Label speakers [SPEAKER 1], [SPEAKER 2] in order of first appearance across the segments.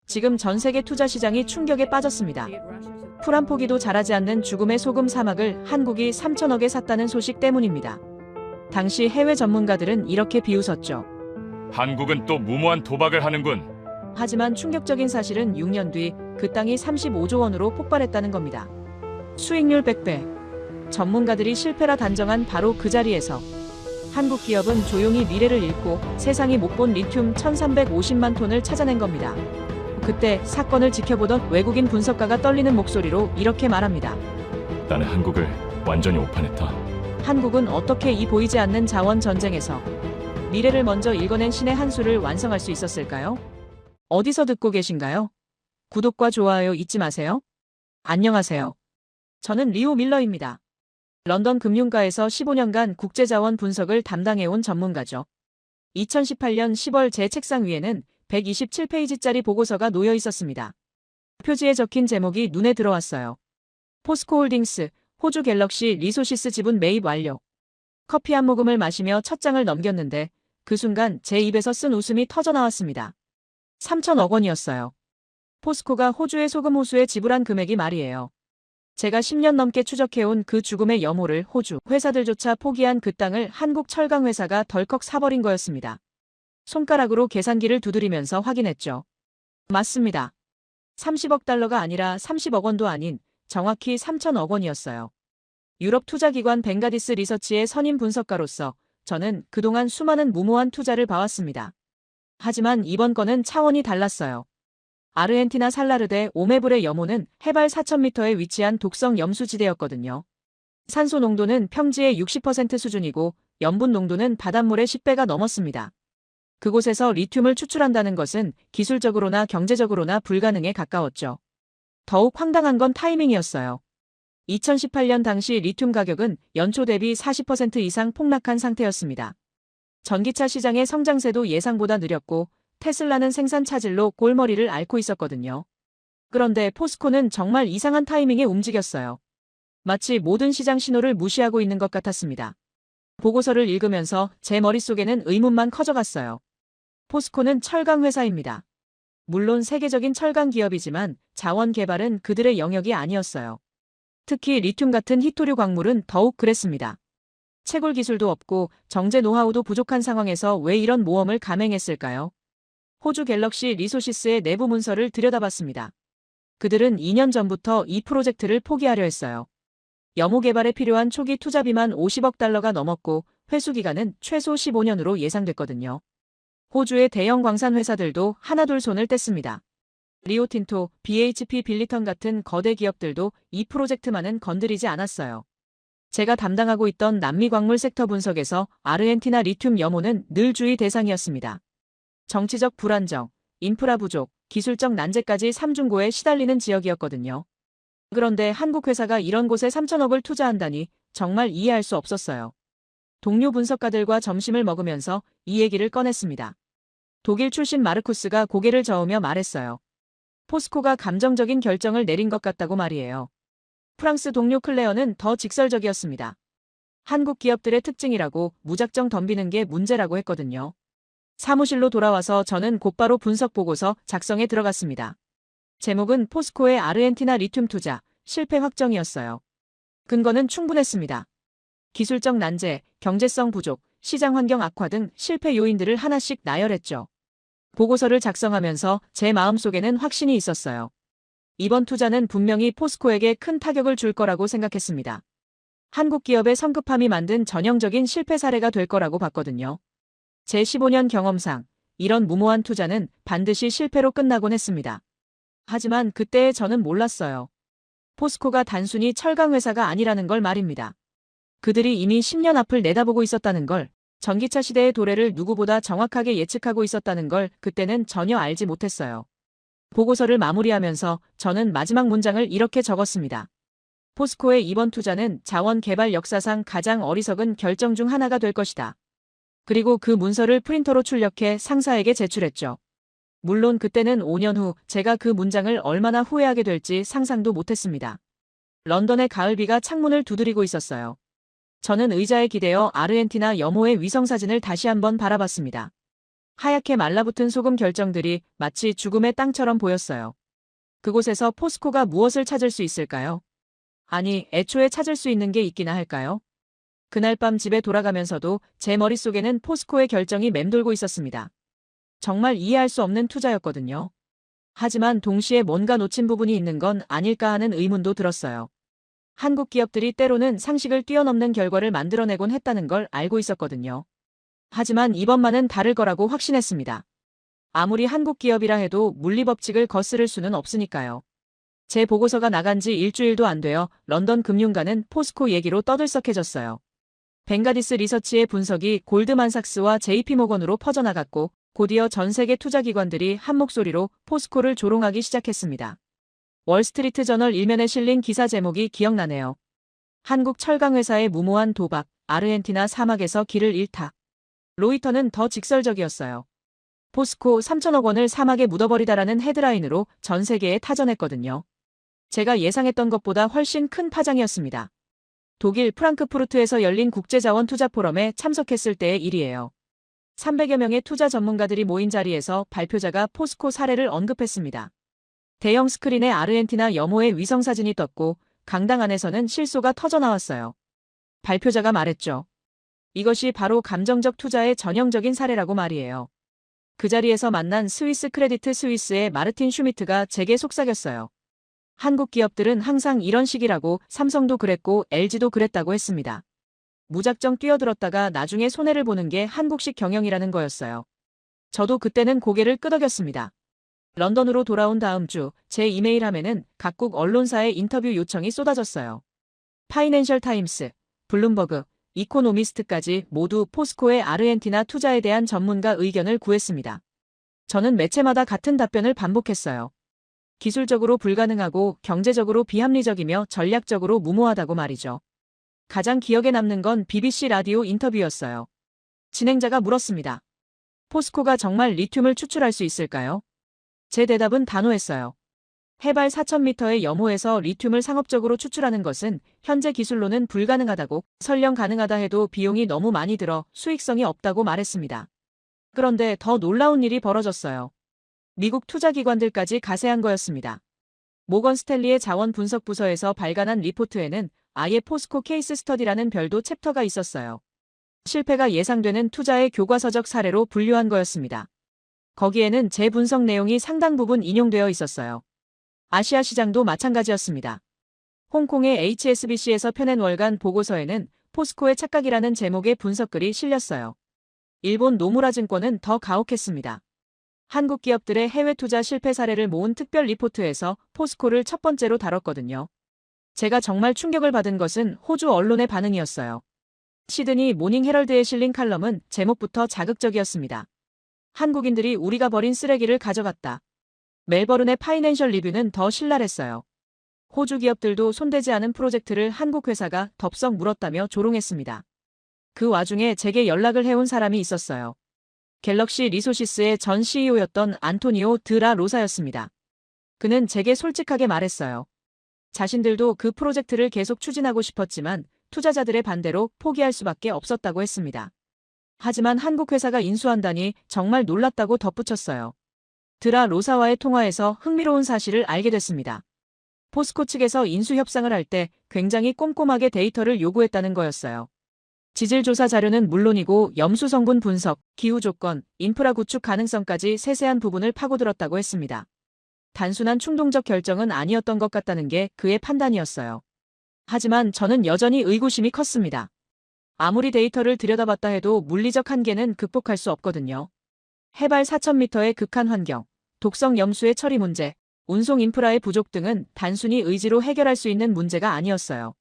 [SPEAKER 1] 지금 전 세계 투자 시장이 충격에 빠졌습니다. 풀 한 포기도 자라지 않는 죽음의 소금 사막을 한국이 3천억에 샀다는 소식 때문입니다. 당시 해외 전문가들은 이렇게 비웃었죠.
[SPEAKER 2] 한국은 또 무모한 도박을 하는군.
[SPEAKER 1] 하지만 충격적인 사실은 6년 뒤 그 땅이 35조 원으로 폭발했다는 겁니다. 수익률 100배. 전문가들이 실패라 단정한 바로 그 자리에서 한국 기업은 조용히 미래를 잃고 세상이 못 본 리튬 1350만 톤을 찾아낸 겁니다. 그때 사건을 지켜보던 외국인 분석가가 떨리는 목소리로 이렇게 말합니다.
[SPEAKER 2] 나는 한국을 완전히 오판했다.
[SPEAKER 1] 한국은 어떻게 이 보이지 않는 자원 전쟁에서 미래를 먼저 읽어낸 신의 한 수를 완성할 수 있었을까요? 어디서 듣고 계신가요? 구독과 좋아요 잊지 마세요. 안녕하세요. 저는 리오 밀러입니다. 런던 금융가에서 15년간 국제자원 분석을 담당해온 전문가죠. 2018년 10월 제 책상 위에는 127페이지짜리 보고서가 놓여 있었습니다. 표지에 적힌 제목이 눈에 들어왔어요. 포스코홀딩스, 호주 갤럭시 리소시스 지분 매입 완료. 커피 한 모금을 마시며 첫 장을 넘겼는데 그 순간 제 입에서 쓴 웃음이 터져나왔습니다. 3천억 원이었어요. 포스코가 호주의 소금 호수에 지불한 금액이 말이에요. 제가 10년 넘게 추적해온 그 죽음의 염호를 호주 회사들조차 포기한 그 땅을 한국 철강 회사가 덜컥 사버린 거였습니다. 손가락으로 계산기를 두드리면서 확인했죠. 맞습니다. 30억 달러가 아니라 30억 원도 아닌 정확히 3천억 원이었어요. 유럽 투자기관 벵가디스 리서치의 선임 분석가로서 저는 그동안 수많은 무모한 투자를 봐왔습니다. 하지만 이번 건은 차원이 달랐어요. 아르헨티나 살라르데 오메불의 염호는 해발 4,000m에 위치한 독성 염수지대였거든요. 산소 농도는 평지의 60% 수준이고 염분 농도는 바닷물의 10배가 넘었습니다. 그곳에서 리튬을 추출한다는 것은 기술적으로나 경제적으로나 불가능에 가까웠죠. 더욱 황당한 건 타이밍이었어요. 2018년 당시 리튬 가격은 연초 대비 40% 이상 폭락한 상태였습니다. 전기차 시장의 성장세도 예상보다 느렸고 테슬라는 생산 차질로 골머리를 앓고 있었거든요. 그런데 포스코는 정말 이상한 타이밍에 움직였어요. 마치 모든 시장 신호를 무시하고 있는 것 같았습니다. 보고서를 읽으면서 제 머릿속에는 의문만 커져갔어요. 포스코는 철강 회사입니다. 물론 세계적인 철강 기업이지만 자원 개발은 그들의 영역이 아니었어요. 특히 리튬 같은 희토류 광물은 더욱 그랬습니다. 채굴 기술도 없고 정제 노하우도 부족한 상황에서 왜 이런 모험을 감행했을까요? 호주 갤럭시 리소시스의 내부 문서를 들여다봤습니다. 그들은 2년 전부터 이 프로젝트를 포기하려 했어요. 염호 개발에 필요한 초기 투자비만 50억 달러가 넘었고 회수 기간은 최소 15년으로 예상됐거든요. 호주의 대형 광산 회사들도 하나둘 손을 뗐습니다. 리오틴토, BHP 빌리턴 같은 거대 기업들도 이 프로젝트만은 건드리지 않았어요. 제가 담당하고 있던 남미 광물 섹터 분석에서 아르헨티나 리튬 염호는 늘 주의 대상이었습니다. 정치적 불안정, 인프라 부족, 기술적 난제까지 삼중고에 시달리는 지역이었거든요. 그런데 한국 회사가 이런 곳에 3천억을 투자한다니 정말 이해할 수 없었어요. 동료 분석가들과 점심을 먹으면서 이 얘기를 꺼냈습니다. 독일 출신 마르쿠스가 고개를 저으며 말했어요. 포스코가 감정적인 결정을 내린 것 같다고 말이에요. 프랑스 동료 클레어는 더 직설적이었습니다. 한국 기업들의 특징이라고 무작정 덤비는 게 문제라고 했거든요. 사무실로 돌아와서 저는 곧바로 분석 보고서 작성에 들어갔습니다. 제목은 포스코의 아르헨티나 리튬 투자, 실패 확정이었어요. 근거는 충분했습니다. 기술적 난제, 경제성 부족, 시장 환경 악화 등 실패 요인들을 하나씩 나열했죠. 보고서를 작성하면서 제 마음속에는 확신이 있었어요. 이번 투자는 분명히 포스코에게 큰 타격을 줄 거라고 생각했습니다. 한국 기업의 성급함이 만든 전형적인 실패 사례가 될 거라고 봤거든요. 제 15년 경험상 이런 무모한 투자는 반드시 실패로 끝나곤 했습니다. 하지만 그때의 저는 몰랐어요. 포스코가 단순히 철강 회사가 아니라는 걸 말입니다. 그들이 이미 10년 앞을 내다보고 있었다는 걸, 전기차 시대의 도래를 누구보다 정확하게 예측하고 있었다는 걸 그때는 전혀 알지 못했어요. 보고서를 마무리하면서 저는 마지막 문장을 이렇게 적었습니다. 포스코의 이번 투자는 자원 개발 역사상 가장 어리석은 결정 중 하나가 될 것이다. 그리고 그 문서를 프린터로 출력해 상사에게 제출했죠. 물론 그때는 5년 후 제가 그 문장을 얼마나 후회하게 될지 상상도 못했습니다. 런던의 가을비가 창문을 두드리고 있었어요. 저는 의자에 기대어 아르헨티나 염호의 위성사진을 다시 한번 바라봤습니다. 하얗게 말라붙은 소금 결정들이 마치 죽음의 땅처럼 보였어요. 그곳에서 포스코가 무엇을 찾을 수 있을까요? 아니, 애초에 찾을 수 있는 게 있기나 할까요? 그날 밤 집에 돌아가면서도 제 머릿속에는 포스코의 결정이 맴돌고 있었습니다. 정말 이해할 수 없는 투자였거든요. 하지만 동시에 뭔가 놓친 부분이 있는 건 아닐까 하는 의문도 들었어요. 한국 기업들이 때로는 상식을 뛰어넘는 결과를 만들어내곤 했다는 걸 알고 있었거든요. 하지만 이번만은 다를 거라고 확신했습니다. 아무리 한국 기업이라 해도 물리법칙을 거스를 수는 없으니까요. 제 보고서가 나간 지 일주일도 안 되어 런던 금융가는 포스코 얘기로 떠들썩해졌어요. 벵가디스 리서치의 분석이 골드만삭스와 JP모건으로 퍼져나갔고 곧이어 전 세계 투자기관들이 한 목소리로 포스코를 조롱하기 시작했습니다. 월스트리트 저널 일면에 실린 기사 제목이 기억나네요. 한국 철강회사의 무모한 도박, 아르헨티나 사막에서 길을 잃다. 로이터는 더 직설적이었어요. 포스코 3천억 원을 사막에 묻어버리다라는 헤드라인으로 전 세계에 타전했거든요. 제가 예상했던 것보다 훨씬 큰 파장이었습니다. 독일 프랑크푸르트에서 열린 국제자원투자 포럼에 참석했을 때의 일이에요. 300여 명의 투자 전문가들이 모인 자리에서 발표자가 포스코 사례를 언급했습니다. 대형 스크린에 아르헨티나 염호의 위성사진이 떴고 강당 안에서는 실소가 터져나왔어요. 발표자가 말했죠. 이것이 바로 감정적 투자의 전형적인 사례라고 말이에요. 그 자리에서 만난 스위스 크레디트 스위스의 마르틴 슈미트가 제게 속삭였어요. 한국 기업들은 항상 이런 식이라고 삼성도 그랬고 LG도 그랬다고 했습니다. 무작정 뛰어들었다가 나중에 손해를 보는 게 한국식 경영이라는 거였어요. 저도 그때는 고개를 끄덕였습니다. 런던으로 돌아온 다음 주 제 이메일 함에는 각국 언론사의 인터뷰 요청이 쏟아졌어요. 파이낸셜 타임스, 블룸버그, 이코노미스트까지 모두 포스코의 아르헨티나 투자에 대한 전문가 의견을 구했습니다. 저는 매체마다 같은 답변을 반복했어요. 기술적으로 불가능하고 경제적으로 비합리적이며 전략적으로 무모하다고 말이죠. 가장 기억에 남는 건 BBC 라디오 인터뷰였어요. 진행자가 물었습니다. 포스코가 정말 리튬을 추출할 수 있을까요? 제 대답은 단호했어요. 해발 4,000m의 염호에서 리튬을 상업적으로 추출하는 것은 현재 기술로는 불가능하다고, 설령 가능하다 해도 비용이 너무 많이 들어 수익성이 없다고 말했습니다. 그런데 더 놀라운 일이 벌어졌어요. 미국 투자기관들까지 가세한 거였습니다. 모건 스탠리의 자원 분석 부서에서 발간한 리포트에는 아예 포스코 케이스 스터디라는 별도 챕터가 있었어요. 실패가 예상되는 투자의 교과서적 사례로 분류한 거였습니다. 거기에는 제 분석 내용이 상당 부분 인용되어 있었어요. 아시아 시장도 마찬가지였습니다. 홍콩의 HSBC에서 펴낸 월간 보고서에는 포스코의 착각이라는 제목의 분석글이 실렸어요. 일본 노무라 증권은 더 가혹했습니다. 한국 기업들의 해외 투자 실패 사례를 모은 특별 리포트에서 포스코를 첫 번째로 다뤘거든요. 제가 정말 충격을 받은 것은 호주 언론의 반응이었어요. 시드니 모닝 헤럴드에 실린 칼럼은 제목부터 자극적이었습니다. 한국인들이 우리가 버린 쓰레기를 가져갔다. 멜버른의 파이낸셜 리뷰는 더 신랄했어요. 호주 기업들도 손대지 않은 프로젝트를 한국 회사가 덥석 물었다며 조롱했습니다. 그 와중에 제게 연락을 해온 사람이 있었어요. 갤럭시 리소시스의 전 CEO였던 안토니오 드라 로사였습니다. 그는 제게 솔직하게 말했어요. 자신들도 그 프로젝트를 계속 추진하고 싶었지만 투자자들의 반대로 포기할 수밖에 없었다고 했습니다. 하지만 한국 회사가 인수한다니 정말 놀랐다고 덧붙였어요. 드라 로사와의 통화에서 흥미로운 사실을 알게 됐습니다. 포스코 측에서 인수 협상을 할 때 굉장히 꼼꼼하게 데이터를 요구했다는 거였어요. 지질조사 자료는 물론이고 염수 성분 분석, 기후 조건, 인프라 구축 가능성까지 세세한 부분을 파고들었다고 했습니다. 단순한 충동적 결정은 아니었던 것 같다는 게 그의 판단이었어요. 하지만 저는 여전히 의구심이 컸습니다. 아무리 데이터를 들여다봤다 해도 물리적 한계는 극복할 수 없거든요. 해발 4,000m의 극한 환경, 독성 염수의 처리 문제, 운송 인프라의 부족 등은 단순히 의지로 해결할 수 있는 문제가 아니었어요.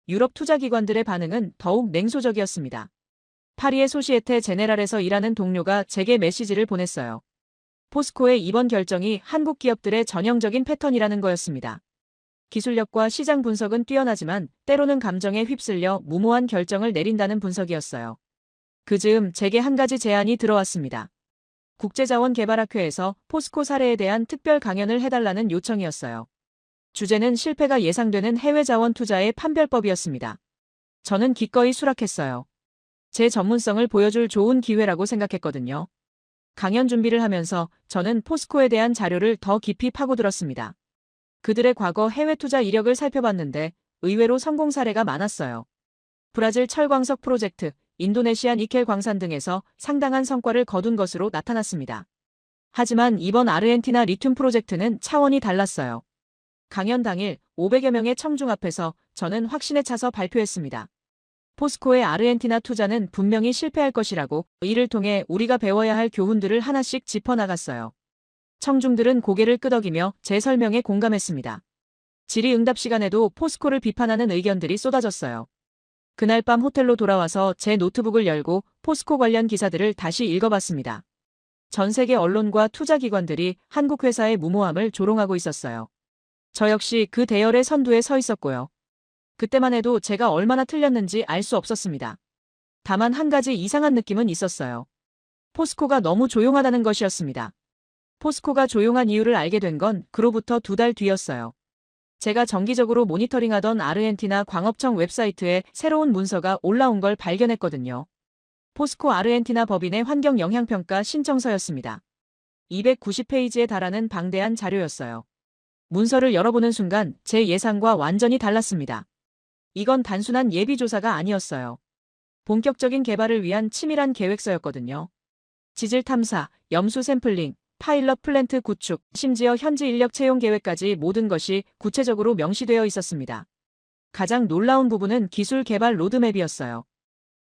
[SPEAKER 1] 유럽 투자기관들의 반응은 더욱 냉소적이었습니다. 파리의 소시에테 제네랄에서 일하는 동료가 제게 메시지를 보냈어요. 포스코의 이번 결정이 한국 기업들의 전형적인 패턴이라는 거였습니다. 기술력과 시장 분석은 뛰어나지만 때로는 감정에 휩쓸려 무모한 결정을 내린다는 분석이었어요. 그 즈음 제게 한 가지 제안이 들어왔습니다. 국제자원개발학회에서 포스코 사례에 대한 특별 강연을 해달라는 요청이었어요. 주제는 실패가 예상되는 해외 자원 투자의 판별법이었습니다. 저는 기꺼이 수락했어요. 제 전문성을 보여줄 좋은 기회라고 생각했거든요. 강연 준비를 하면서 저는 포스코에 대한 자료를 더 깊이 파고들었습니다. 그들의 과거 해외 투자 이력을 살펴봤는데 의외로 성공 사례가 많았어요. 브라질 철광석 프로젝트, 인도네시아 니켈 광산 등에서 상당한 성과를 거둔 것으로 나타났습니다. 하지만 이번 아르헨티나 리튬 프로젝트는 차원이 달랐어요. 강연 당일 500여 명의 청중 앞에서 저는 확신에 차서 발표했습니다. 포스코의 아르헨티나 투자는 분명히 실패할 것이라고 이를 통해 우리가 배워야 할 교훈들을 하나씩 짚어나갔어요. 청중들은 고개를 끄덕이며 제 설명에 공감했습니다. 질의응답 시간에도 포스코를 비판하는 의견들이 쏟아졌어요. 그날 밤 호텔로 돌아와서 제 노트북을 열고 포스코 관련 기사들을 다시 읽어봤습니다. 전 세계 언론과 투자기관들이 한국 회사의 무모함을 조롱하고 있었어요. 저 역시 그 대열의 선두에 서 있었고요. 그때만 해도 제가 얼마나 틀렸는지 알 수 없었습니다. 다만 한 가지 이상한 느낌은 있었어요. 포스코가 너무 조용하다는 것이었습니다. 포스코가 조용한 이유를 알게 된 건 그로부터 2달 뒤였어요. 제가 정기적으로 모니터링하던 아르헨티나 광업청 웹사이트에 새로운 문서가 올라온 걸 발견했거든요. 포스코 아르헨티나 법인의 환경 영향평가 신청서였습니다. 290페이지에 달하는 방대한 자료였어요. 문서를 열어보는 순간 제 예상과 완전히 달랐습니다. 이건 단순한 예비조사가 아니었어요. 본격적인 개발을 위한 치밀한 계획서였거든요. 지질 탐사, 염수 샘플링, 파일럿 플랜트 구축, 심지어 현지 인력 채용 계획까지 모든 것이 구체적으로 명시되어 있었습니다. 가장 놀라운 부분은 기술 개발 로드맵이었어요.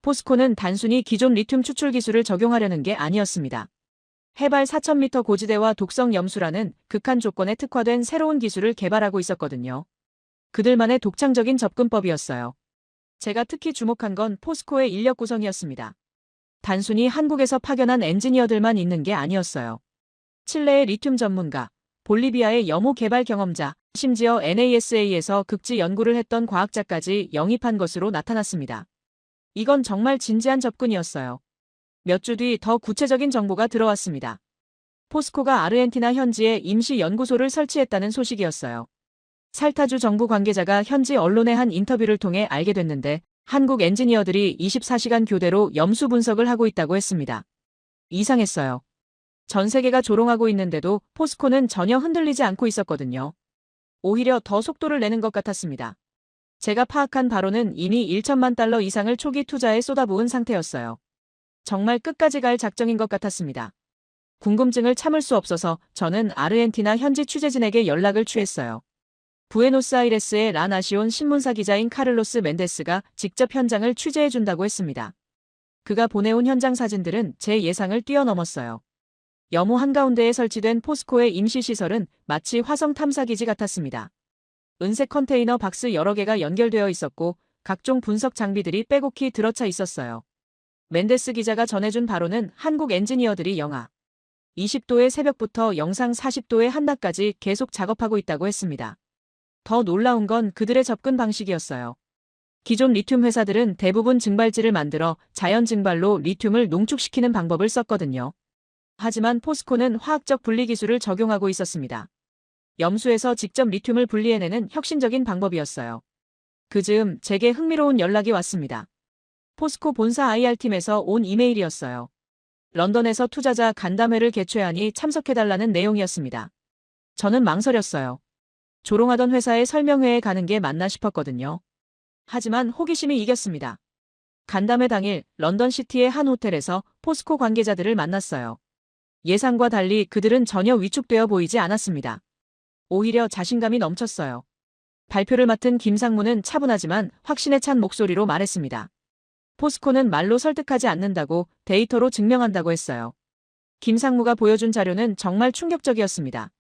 [SPEAKER 1] 포스코는 단순히 기존 리튬 추출 기술을 적용하려는 게 아니었습니다. 해발 4,000m 고지대와 독성 염수라는 극한 조건에 특화된 새로운 기술을 개발하고 있었거든요. 그들만의 독창적인 접근법이었어요. 제가 특히 주목한 건 포스코의 인력 구성이었습니다. 단순히 한국에서 파견한 엔지니어들만 있는 게 아니었어요. 칠레의 리튬 전문가, 볼리비아의 염호 개발 경험자, 심지어 NASA에서 극지 연구를 했던 과학자까지 영입한 것으로 나타났습니다. 이건 정말 진지한 접근이었어요. 몇 주 뒤 더 구체적인 정보가 들어왔습니다. 포스코가 아르헨티나 현지에 임시 연구소를 설치했다는 소식이었어요. 살타주 정부 관계자가 현지 언론의 한 인터뷰를 통해 알게 됐는데 한국 엔지니어들이 24시간 교대로 염수 분석을 하고 있다고 했습니다. 이상했어요. 전 세계가 조롱하고 있는데도 포스코는 전혀 흔들리지 않고 있었거든요. 오히려 더 속도를 내는 것 같았습니다. 제가 파악한 바로는 이미 1천만 달러 이상을 초기 투자에 쏟아부은 상태였어요. 정말 끝까지 갈 작정인 것 같았습니다. 궁금증을 참을 수 없어서 저는 아르헨티나 현지 취재진에게 연락을 취했어요. 부에노스아이레스의 라나시온 신문사 기자인 카를로스 멘데스가 직접 현장을 취재해준다고 했습니다. 그가 보내온 현장 사진들은 제 예상을 뛰어넘었어요. 염호 한가운데에 설치된 포스코의 임시시설은 마치 화성 탐사기지 같았습니다. 은색 컨테이너 박스 여러 개가 연결되어 있었고 각종 분석 장비들이 빼곡히 들어차 있었어요. 멘데스 기자가 전해준 바로는 한국 엔지니어들이 영하 20도의 새벽부터 영상 40도의 한낮까지 계속 작업하고 있다고 했습니다. 더 놀라운 건 그들의 접근 방식이었어요. 기존 리튬 회사들은 대부분 증발지를 만들어 자연 증발로 리튬을 농축시키는 방법을 썼거든요. 하지만 포스코는 화학적 분리 기술을 적용하고 있었습니다. 염수에서 직접 리튬을 분리해내는 혁신적인 방법이었어요. 그 즈음 제게 흥미로운 연락이 왔습니다. 포스코 본사 IR팀에서 온 이메일이었어요. 런던에서 투자자 간담회를 개최하니 참석해달라는 내용이었습니다. 저는 망설였어요. 조롱하던 회사의 설명회에 가는 게 맞나 싶었거든요. 하지만 호기심이 이겼습니다. 간담회 당일 런던 시티의 한 호텔에서 포스코 관계자들을 만났어요. 예상과 달리 그들은 전혀 위축되어 보이지 않았습니다. 오히려 자신감이 넘쳤어요. 발표를 맡은 김상무는 차분하지만 확신에 찬 목소리로 말했습니다. 포스코는 말로 설득하지 않는다고 데이터로 증명한다고 했어요. 김상무가 보여준 자료는 정말 충격적이었습니다.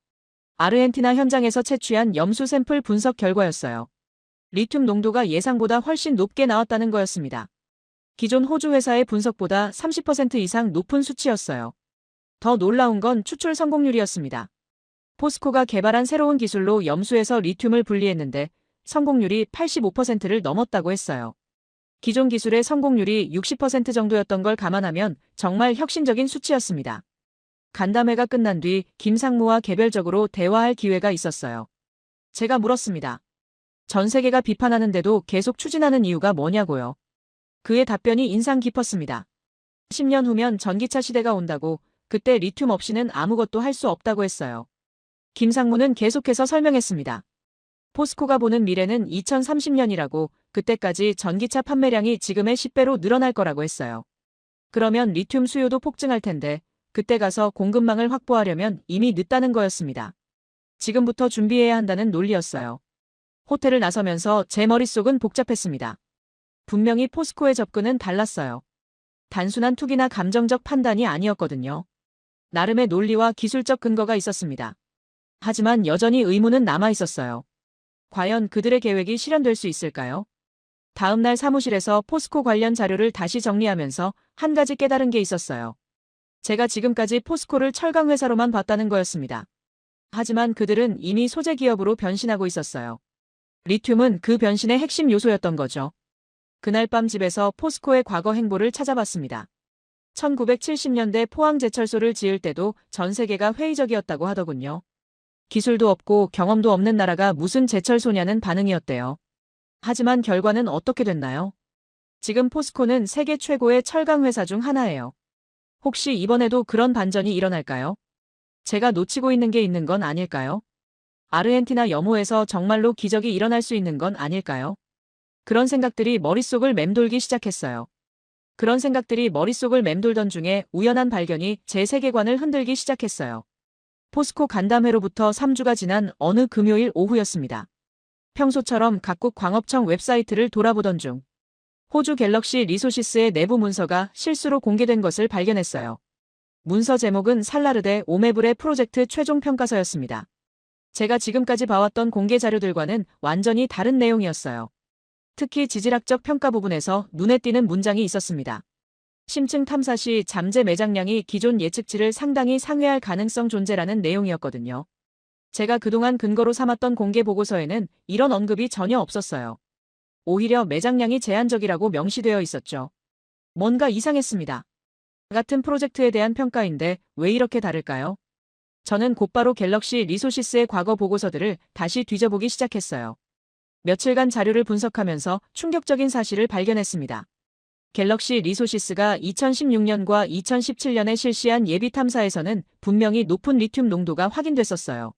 [SPEAKER 1] 아르헨티나 현장에서 채취한 염수 샘플 분석 결과였어요. 리튬 농도가 예상보다 훨씬 높게 나왔다는 거였습니다. 기존 호주 회사의 분석보다 30% 이상 높은 수치였어요. 더 놀라운 건 추출 성공률이었습니다. 포스코가 개발한 새로운 기술로 염수에서 리튬을 분리했는데 성공률이 85%를 넘었다고 했어요. 기존 기술의 성공률이 60% 정도였던 걸 감안하면 정말 혁신적인 수치였습니다. 간담회가 끝난 뒤 김상무와 개별적으로 대화할 기회가 있었어요. 제가 물었습니다. 전 세계가 비판하는데도 계속 추진하는 이유가 뭐냐고요. 그의 답변이 인상 깊었습니다. 10년 후면 전기차 시대가 온다고, 그때 리튬 없이는 아무것도 할 수 없다고 했어요. 김상무는 계속해서 설명했습니다. 포스코가 보는 미래는 2030년이라고, 그때까지 전기차 판매량이 지금의 10배로 늘어날 거라고 했어요. 그러면 리튬 수요도 폭증할 텐데 그때 가서 공급망을 확보하려면 이미 늦다는 거였습니다. 지금부터 준비해야 한다는 논리였어요. 호텔을 나서면서 제 머릿속은 복잡했습니다. 분명히 포스코의 접근은 달랐어요. 단순한 투기나 감정적 판단이 아니었거든요. 나름의 논리와 기술적 근거가 있었습니다. 하지만 여전히 의문은 남아 있었어요. 과연 그들의 계획이 실현될 수 있을까요? 다음 날 사무실에서 포스코 관련 자료를 다시 정리하면서 한 가지 깨달은 게 있었어요. 제가 지금까지 포스코를 철강 회사로만 봤다는 거였습니다. 하지만 그들은 이미 소재 기업으로 변신하고 있었어요. 리튬은 그 변신의 핵심 요소였던 거죠. 그날 밤 집에서 포스코의 과거 행보를 찾아봤습니다. 1970년대 포항제철소를 지을 때도 전 세계가 회의적이었다고 하더군요. 기술도 없고 경험도 없는 나라가 무슨 제철소냐는 반응이었대요. 하지만 결과는 어떻게 됐나요? 지금 포스코는 세계 최고의 철강 회사 중 하나예요. 혹시 이번에도 그런 반전이 일어날까요? 제가 놓치고 있는 게 있는 건 아닐까요? 아르헨티나 염호에서 정말로 기적이 일어날 수 있는 건 아닐까요? 그런 생각들이 머릿속을 맴돌기 시작했어요. 그런 생각들이 머릿속을 맴돌던 중에 우연한 발견이 제 세계관을 흔들기 시작했어요. 포스코 간담회로부터 3주가 지난 어느 금요일 오후였습니다. 평소처럼 각국 광업청 웹사이트를 돌아보던 중 호주 갤럭시 리소시스의 내부 문서가 실수로 공개된 것을 발견했어요. 문서 제목은 살라르데 오메브레 프로젝트 최종 평가서였습니다. 제가 지금까지 봐왔던 공개 자료들과는 완전히 다른 내용이었어요. 특히 지질학적 평가 부분에서 눈에 띄는 문장이 있었습니다. 심층 탐사 시 잠재 매장량이 기존 예측치를 상당히 상회할 가능성 존재라는 내용이었거든요. 제가 그동안 근거로 삼았던 공개 보고서에는 이런 언급이 전혀 없었어요. 오히려 매장량이 제한적이라고 명시되어 있었죠. 뭔가 이상했습니다. 같은 프로젝트에 대한 평가인데 왜 이렇게 다를까요? 저는 곧바로 갤럭시 리소시스의 과거 보고서들을 다시 뒤져보기 시작했어요. 며칠간 자료를 분석하면서 충격적인 사실을 발견했습니다. 갤럭시 리소시스가 2016년과 2017년에 실시한 예비 탐사에서는 분명히 높은 리튬 농도가 확인됐었어요.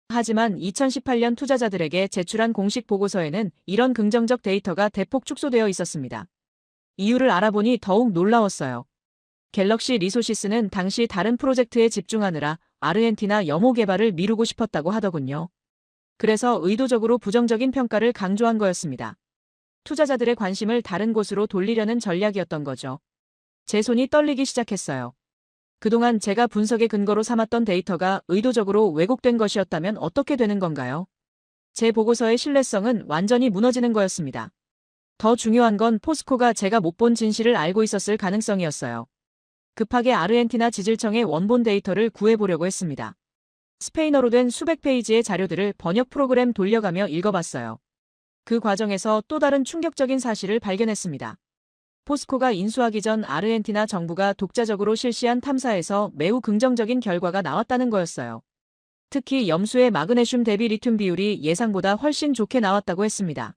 [SPEAKER 1] 하지만 2018년 투자자들에게 제출한 공식 보고서에는 이런 긍정적 데이터가 대폭 축소되어 있었습니다. 이유를 알아보니 더욱 놀라웠어요. 갤럭시 리소시스는 당시 다른 프로젝트에 집중하느라 아르헨티나 염호 개발을 미루고 싶었다고 하더군요. 그래서 의도적으로 부정적인 평가를 강조한 거였습니다. 투자자들의 관심을 다른 곳으로 돌리려는 전략이었던 거죠. 제 손이 떨리기 시작했어요. 그동안 제가 분석의 근거로 삼았던 데이터가 의도적으로 왜곡된 것이었다면 어떻게 되는 건가요? 제 보고서의 신뢰성은 완전히 무너지는 거였습니다. 더 중요한 건 포스코가 제가 못 본 진실을 알고 있었을 가능성이었어요. 급하게 아르헨티나 지질청의 원본 데이터를 구해보려고 했습니다. 스페인어로 된 수백 페이지의 자료들을 번역 프로그램 돌려가며 읽어봤어요. 그 과정에서 또 다른 충격적인 사실을 발견했습니다. 포스코가 인수하기 전 아르헨티나 정부가 독자적으로 실시한 탐사에서 매우 긍정적인 결과가 나왔다는 거였어요. 특히 염수의 마그네슘 대비 리튬 비율이 예상보다 훨씬 좋게 나왔다고 했습니다.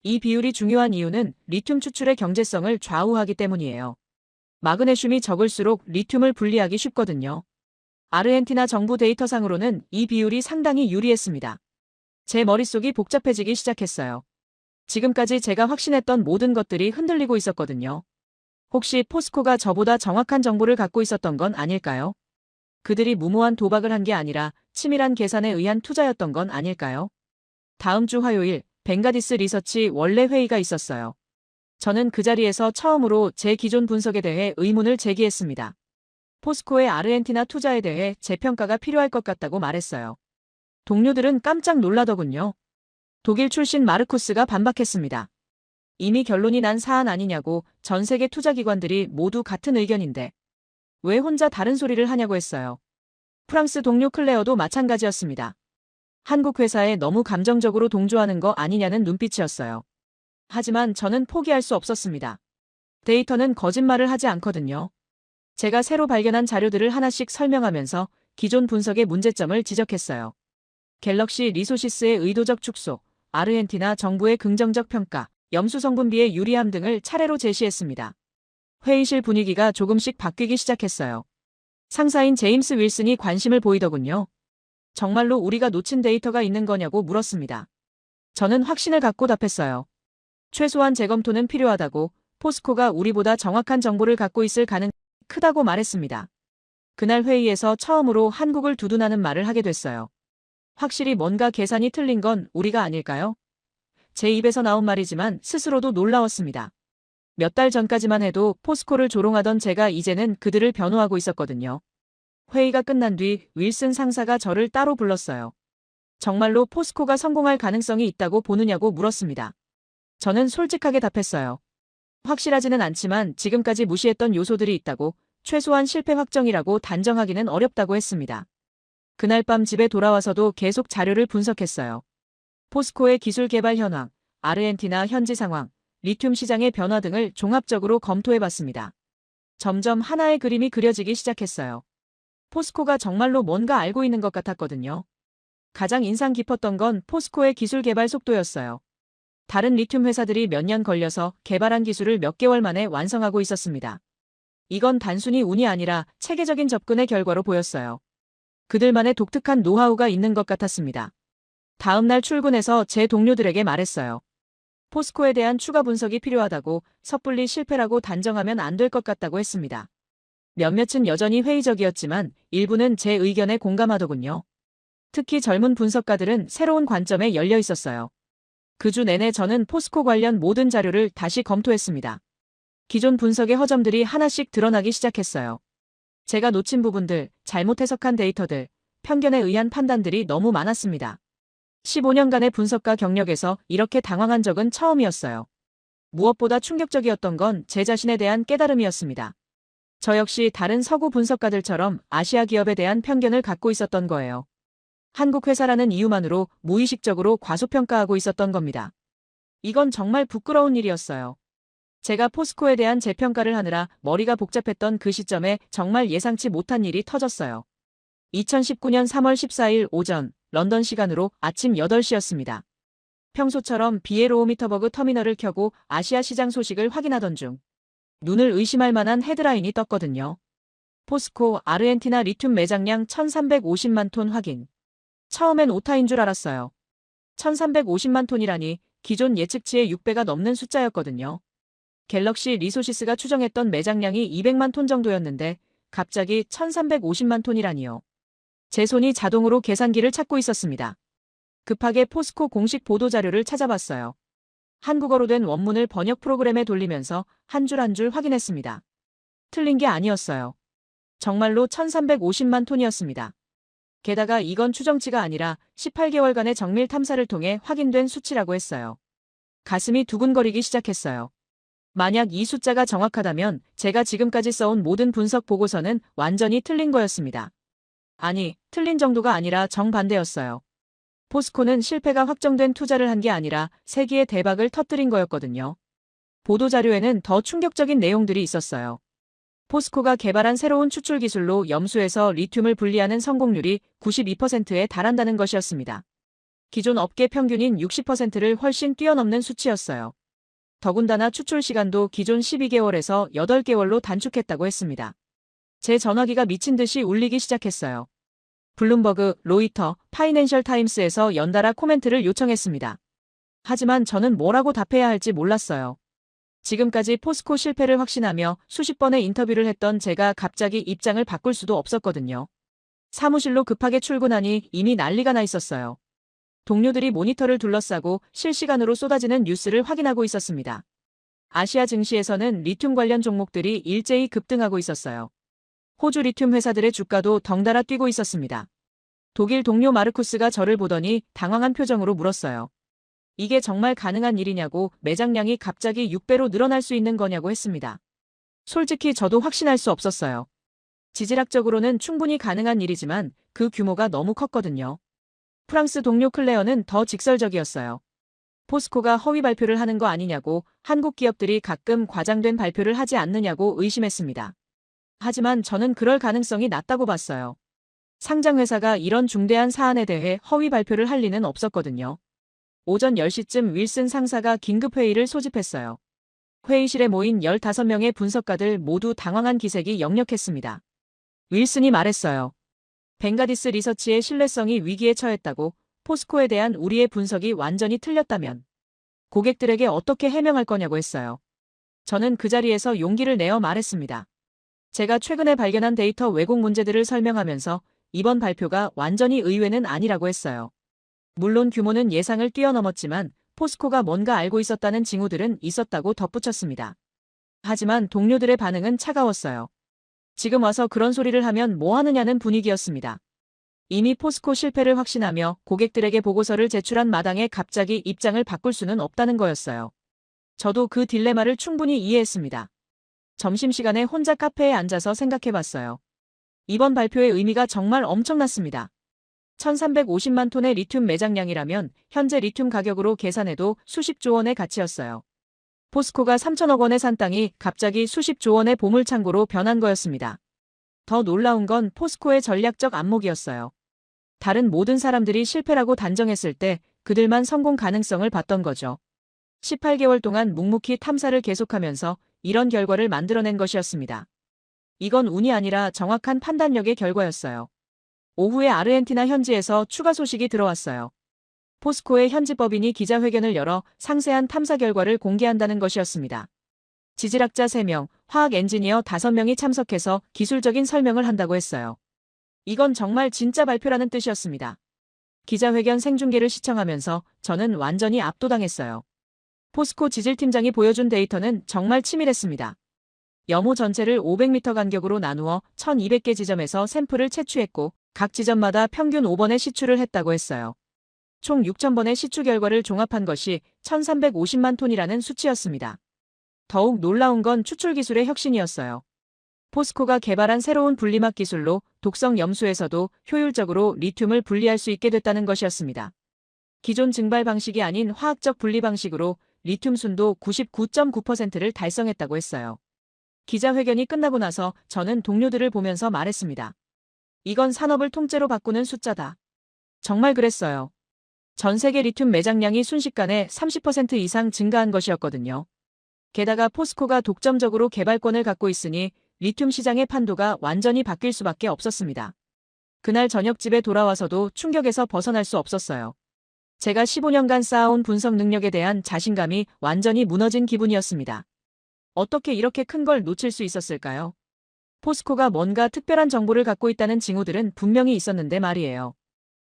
[SPEAKER 1] 이 비율이 중요한 이유는 리튬 추출의 경제성을 좌우하기 때문이에요. 마그네슘이 적을수록 리튬을 분리하기 쉽거든요. 아르헨티나 정부 데이터상으로는 이 비율이 상당히 유리했습니다. 제 머릿속이 복잡해지기 시작했어요. 지금까지 제가 확신했던 모든 것들이 흔들리고 있었거든요. 혹시 포스코가 저보다 정확한 정보를 갖고 있었던 건 아닐까요? 그들이 무모한 도박을 한 게 아니라 치밀한 계산에 의한 투자였던 건 아닐까요? 다음 주 화요일, 벵가디스 리서치 원래 회의가 있었어요. 저는 그 자리에서 처음으로 제 기존 분석에 대해 의문을 제기했습니다. 포스코의 아르헨티나 투자에 대해 재평가가 필요할 것 같다고 말했어요. 동료들은 깜짝 놀라더군요. 독일 출신 마르쿠스가 반박했습니다. 이미 결론이 난 사안 아니냐고. 전 세계 투자기관들이 모두 같은 의견인데 왜 혼자 다른 소리를 하냐고 했어요. 프랑스 동료 클레어도 마찬가지였습니다. 한국 회사에 너무 감정적으로 동조하는 거 아니냐는 눈빛이었어요. 하지만 저는 포기할 수 없었습니다. 데이터는 거짓말을 하지 않거든요. 제가 새로 발견한 자료들을 하나씩 설명하면서 기존 분석의 문제점을 지적했어요. 갤럭시 리소시스의 의도적 축소, 아르헨티나 정부의 긍정적 평가, 염수 성분비의 유리함 등을 차례로 제시했습니다. 회의실 분위기가 조금씩 바뀌기 시작했어요. 상사인 제임스 윌슨이 관심을 보이더군요. 정말로 우리가 놓친 데이터가 있는 거냐고 물었습니다. 저는 확신을 갖고 답했어요. 최소한 재검토는 필요하다고, 포스코가 우리보다 정확한 정보를 갖고 있을 가능성이 크다고 말했습니다. 그날 회의에서 처음으로 한국을 두둔하는 말을 하게 됐어요. 확실히 뭔가 계산이 틀린 건 우리가 아닐까요? 제 입에서 나온 말이지만 스스로도 놀라웠습니다. 몇 달 전까지만 해도 포스코를 조롱하던 제가 이제는 그들을 변호하고 있었거든요. 회의가 끝난 뒤 윌슨 상사가 저를 따로 불렀어요. 정말로 포스코가 성공할 가능성이 있다고 보느냐고 물었습니다. 저는 솔직하게 답했어요. 확실하지는 않지만 지금까지 무시했던 요소들이 있다고, 최소한 실패 확정이라고 단정하기는 어렵다고 했습니다. 그날 밤 집에 돌아와서도 계속 자료를 분석했어요. 포스코의 기술 개발 현황, 아르헨티나 현지 상황, 리튬 시장의 변화 등을 종합적으로 검토해봤습니다. 점점 하나의 그림이 그려지기 시작했어요. 포스코가 정말로 뭔가 알고 있는 것 같았거든요. 가장 인상 깊었던 건 포스코의 기술 개발 속도였어요. 다른 리튬 회사들이 몇 년 걸려서 개발한 기술을 몇 개월 만에 완성하고 있었습니다. 이건 단순히 운이 아니라 체계적인 접근의 결과로 보였어요. 그들만의 독특한 노하우가 있는 것 같았습니다. 다음 날 출근해서 제 동료들에게 말했어요. 포스코에 대한 추가 분석이 필요하다고, 섣불리 실패라고 단정하면 안 될 것 같다고 했습니다. 몇몇은 여전히 회의적이었지만 일부는 제 의견에 공감하더군요. 특히 젊은 분석가들은 새로운 관점에 열려 있었어요. 그 주 내내 저는 포스코 관련 모든 자료를 다시 검토했습니다. 기존 분석의 허점들이 하나씩 드러나기 시작했어요. 제가 놓친 부분들, 잘못 해석한 데이터들, 편견에 의한 판단들이 너무 많았습니다. 15년간의 분석가 경력에서 이렇게 당황한 적은 처음이었어요. 무엇보다 충격적이었던 건 제 자신에 대한 깨달음이었습니다. 저 역시 다른 서구 분석가들처럼 아시아 기업에 대한 편견을 갖고 있었던 거예요. 한국 회사라는 이유만으로 무의식적으로 과소평가하고 있었던 겁니다. 이건 정말 부끄러운 일이었어요. 제가 포스코에 대한 재평가를 하느라 머리가 복잡했던 그 시점에 정말 예상치 못한 일이 터졌어요. 2019년 3월 14일 오전, 런던 시간으로 아침 8시였습니다. 평소처럼 비에로오미터버그 터미널을 켜고 아시아 시장 소식을 확인하던 중 눈을 의심할 만한 헤드라인이 떴거든요. 포스코 아르헨티나 리튬 매장량 1350만 톤 확인. 처음엔 오타인 줄 알았어요. 1350만 톤이라니 기존 예측치의 6배가 넘는 숫자였거든요. 갤럭시 리소시스가 추정했던 매장량이 200만 톤 정도였는데 갑자기 1350만 톤이라니요. 제 손이 자동으로 계산기를 찾고 있었습니다. 급하게 포스코 공식 보도자료를 찾아봤어요. 한국어로 된 원문을 번역 프로그램에 돌리면서 한 줄 한 줄 확인했습니다. 틀린 게 아니었어요. 정말로 1350만 톤이었습니다. 게다가 이건 추정치가 아니라 18개월간의 정밀 탐사를 통해 확인된 수치라고 했어요. 가슴이 두근거리기 시작했어요. 만약 이 숫자가 정확하다면 제가 지금까지 써온 모든 분석 보고서는 완전히 틀린 거였습니다. 아니, 틀린 정도가 아니라 정반대였어요. 포스코는 실패가 확정된 투자를 한 게 아니라 세기의 대박을 터뜨린 거였거든요. 보도자료에는 더 충격적인 내용들이 있었어요. 포스코가 개발한 새로운 추출 기술로 염수에서 리튬을 분리하는 성공률이 92%에 달한다는 것이었습니다. 기존 업계 평균인 60%를 훨씬 뛰어넘는 수치였어요. 더군다나 추출 시간도 기존 12개월에서 8개월로 단축했다고 했습니다. 제 전화기가 미친 듯이 울리기 시작했어요. 블룸버그, 로이터, 파이낸셜 타임스에서 연달아 코멘트를 요청했습니다. 하지만 저는 뭐라고 답해야 할지 몰랐어요. 지금까지 포스코 실패를 확신하며 수십 번의 인터뷰를 했던 제가 갑자기 입장을 바꿀 수도 없었거든요. 사무실로 급하게 출근하니 이미 난리가 나 있었어요. 동료들이 모니터를 둘러싸고 실시간으로 쏟아지는 뉴스를 확인하고 있었습니다. 아시아 증시에서는 리튬 관련 종목들이 일제히 급등하고 있었어요. 호주 리튬 회사들의 주가도 덩달아 뛰고 있었습니다. 독일 동료 마르쿠스가 저를 보더니 당황한 표정으로 물었어요. 이게 정말 가능한 일이냐고, 매장량이 갑자기 6배로 늘어날 수 있는 거냐고 했습니다. 솔직히 저도 확신할 수 없었어요. 지질학적으로는 충분히 가능한 일이지만 그 규모가 너무 컸거든요. 프랑스 동료 클레어는 더 직설적이었어요. 포스코가 허위 발표를 하는 거 아니냐고, 한국 기업들이 가끔 과장된 발표를 하지 않느냐고 의심했습니다. 하지만 저는 그럴 가능성이 낮다고 봤어요. 상장회사가 이런 중대한 사안에 대해 허위 발표를 할 리는 없었거든요. 오전 10시쯤 윌슨 상사가 긴급회의를 소집했어요. 회의실에 모인 15명의 분석가들 모두 당황한 기색이 역력했습니다. 윌슨이 말했어요. 벵가디스 리서치의 신뢰성이 위기에 처했다고. 포스코에 대한 우리의 분석이 완전히 틀렸다면 고객들에게 어떻게 해명할 거냐고 했어요. 저는 그 자리에서 용기를 내어 말했습니다. 제가 최근에 발견한 데이터 왜곡 문제들을 설명하면서 이번 발표가 완전히 의외는 아니라고 했어요. 물론 규모는 예상을 뛰어넘었지만 포스코가 뭔가 알고 있었다는 징후들은 있었다고 덧붙였습니다. 하지만 동료들의 반응은 차가웠어요. 지금 와서 그런 소리를 하면 뭐 하느냐는 분위기였습니다. 이미 포스코 실패를 확신하며 고객들에게 보고서를 제출한 마당에 갑자기 입장을 바꿀 수는 없다는 거였어요. 저도 그 딜레마를 충분히 이해했습니다. 점심시간에 혼자 카페에 앉아서 생각해봤어요. 이번 발표의 의미가 정말 엄청났습니다. 1350만 톤의 리튬 매장량이라면 현재 리튬 가격으로 계산해도 수십조 원의 가치였어요. 포스코가 3천억 원에 산 땅이 갑자기 수십조 원의 보물창고로 변한 거였습니다. 더 놀라운 건 포스코의 전략적 안목이었어요. 다른 모든 사람들이 실패라고 단정했을 때 그들만 성공 가능성을 봤던 거죠. 18개월 동안 묵묵히 탐사를 계속하면서 이런 결과를 만들어낸 것이었습니다. 이건 운이 아니라 정확한 판단력의 결과였어요. 오후에 아르헨티나 현지에서 추가 소식이 들어왔어요. 포스코의 현지 법인이 기자회견을 열어 상세한 탐사 결과를 공개한다는 것이었습니다. 지질학자 3명, 화학 엔지니어 5명이 참석해서 기술적인 설명을 한다고 했어요. 이건 정말 진짜 발표라는 뜻이었습니다. 기자회견 생중계를 시청하면서 저는 완전히 압도당했어요. 포스코 지질팀장이 보여준 데이터는 정말 치밀했습니다. 염호 전체를 500m 간격으로 나누어 1200개 지점에서 샘플을 채취했고 각 지점마다 평균 5번의 시추를 했다고 했어요. 총 6000번의 시추 결과를 종합한 것이 1350만 톤이라는 수치였습니다. 더욱 놀라운 건 추출 기술의 혁신이었어요. 포스코가 개발한 새로운 분리막 기술로 독성 염수에서도 효율적으로 리튬을 분리할 수 있게 됐다는 것이었습니다. 기존 증발 방식이 아닌 화학적 분리 방식으로 리튬 순도 99.9%를 달성했다고 했어요. 기자회견이 끝나고 나서 저는 동료들을 보면서 말했습니다. 이건 산업을 통째로 바꾸는 숫자다. 정말 그랬어요. 전 세계 리튬 매장량이 순식간에 30% 이상 증가한 것이었거든요. 게다가 포스코가 독점적으로 개발권을 갖고 있으니 리튬 시장의 판도가 완전히 바뀔 수밖에 없었습니다. 그날 저녁 집에 돌아와서도 충격에서 벗어날 수 없었어요. 제가 15년간 쌓아온 분석 능력에 대한 자신감이 완전히 무너진 기분이었습니다. 어떻게 이렇게 큰 걸 놓칠 수 있었을까요? 포스코가 뭔가 특별한 정보를 갖고 있다는 징후들은 분명히 있었는데 말이에요.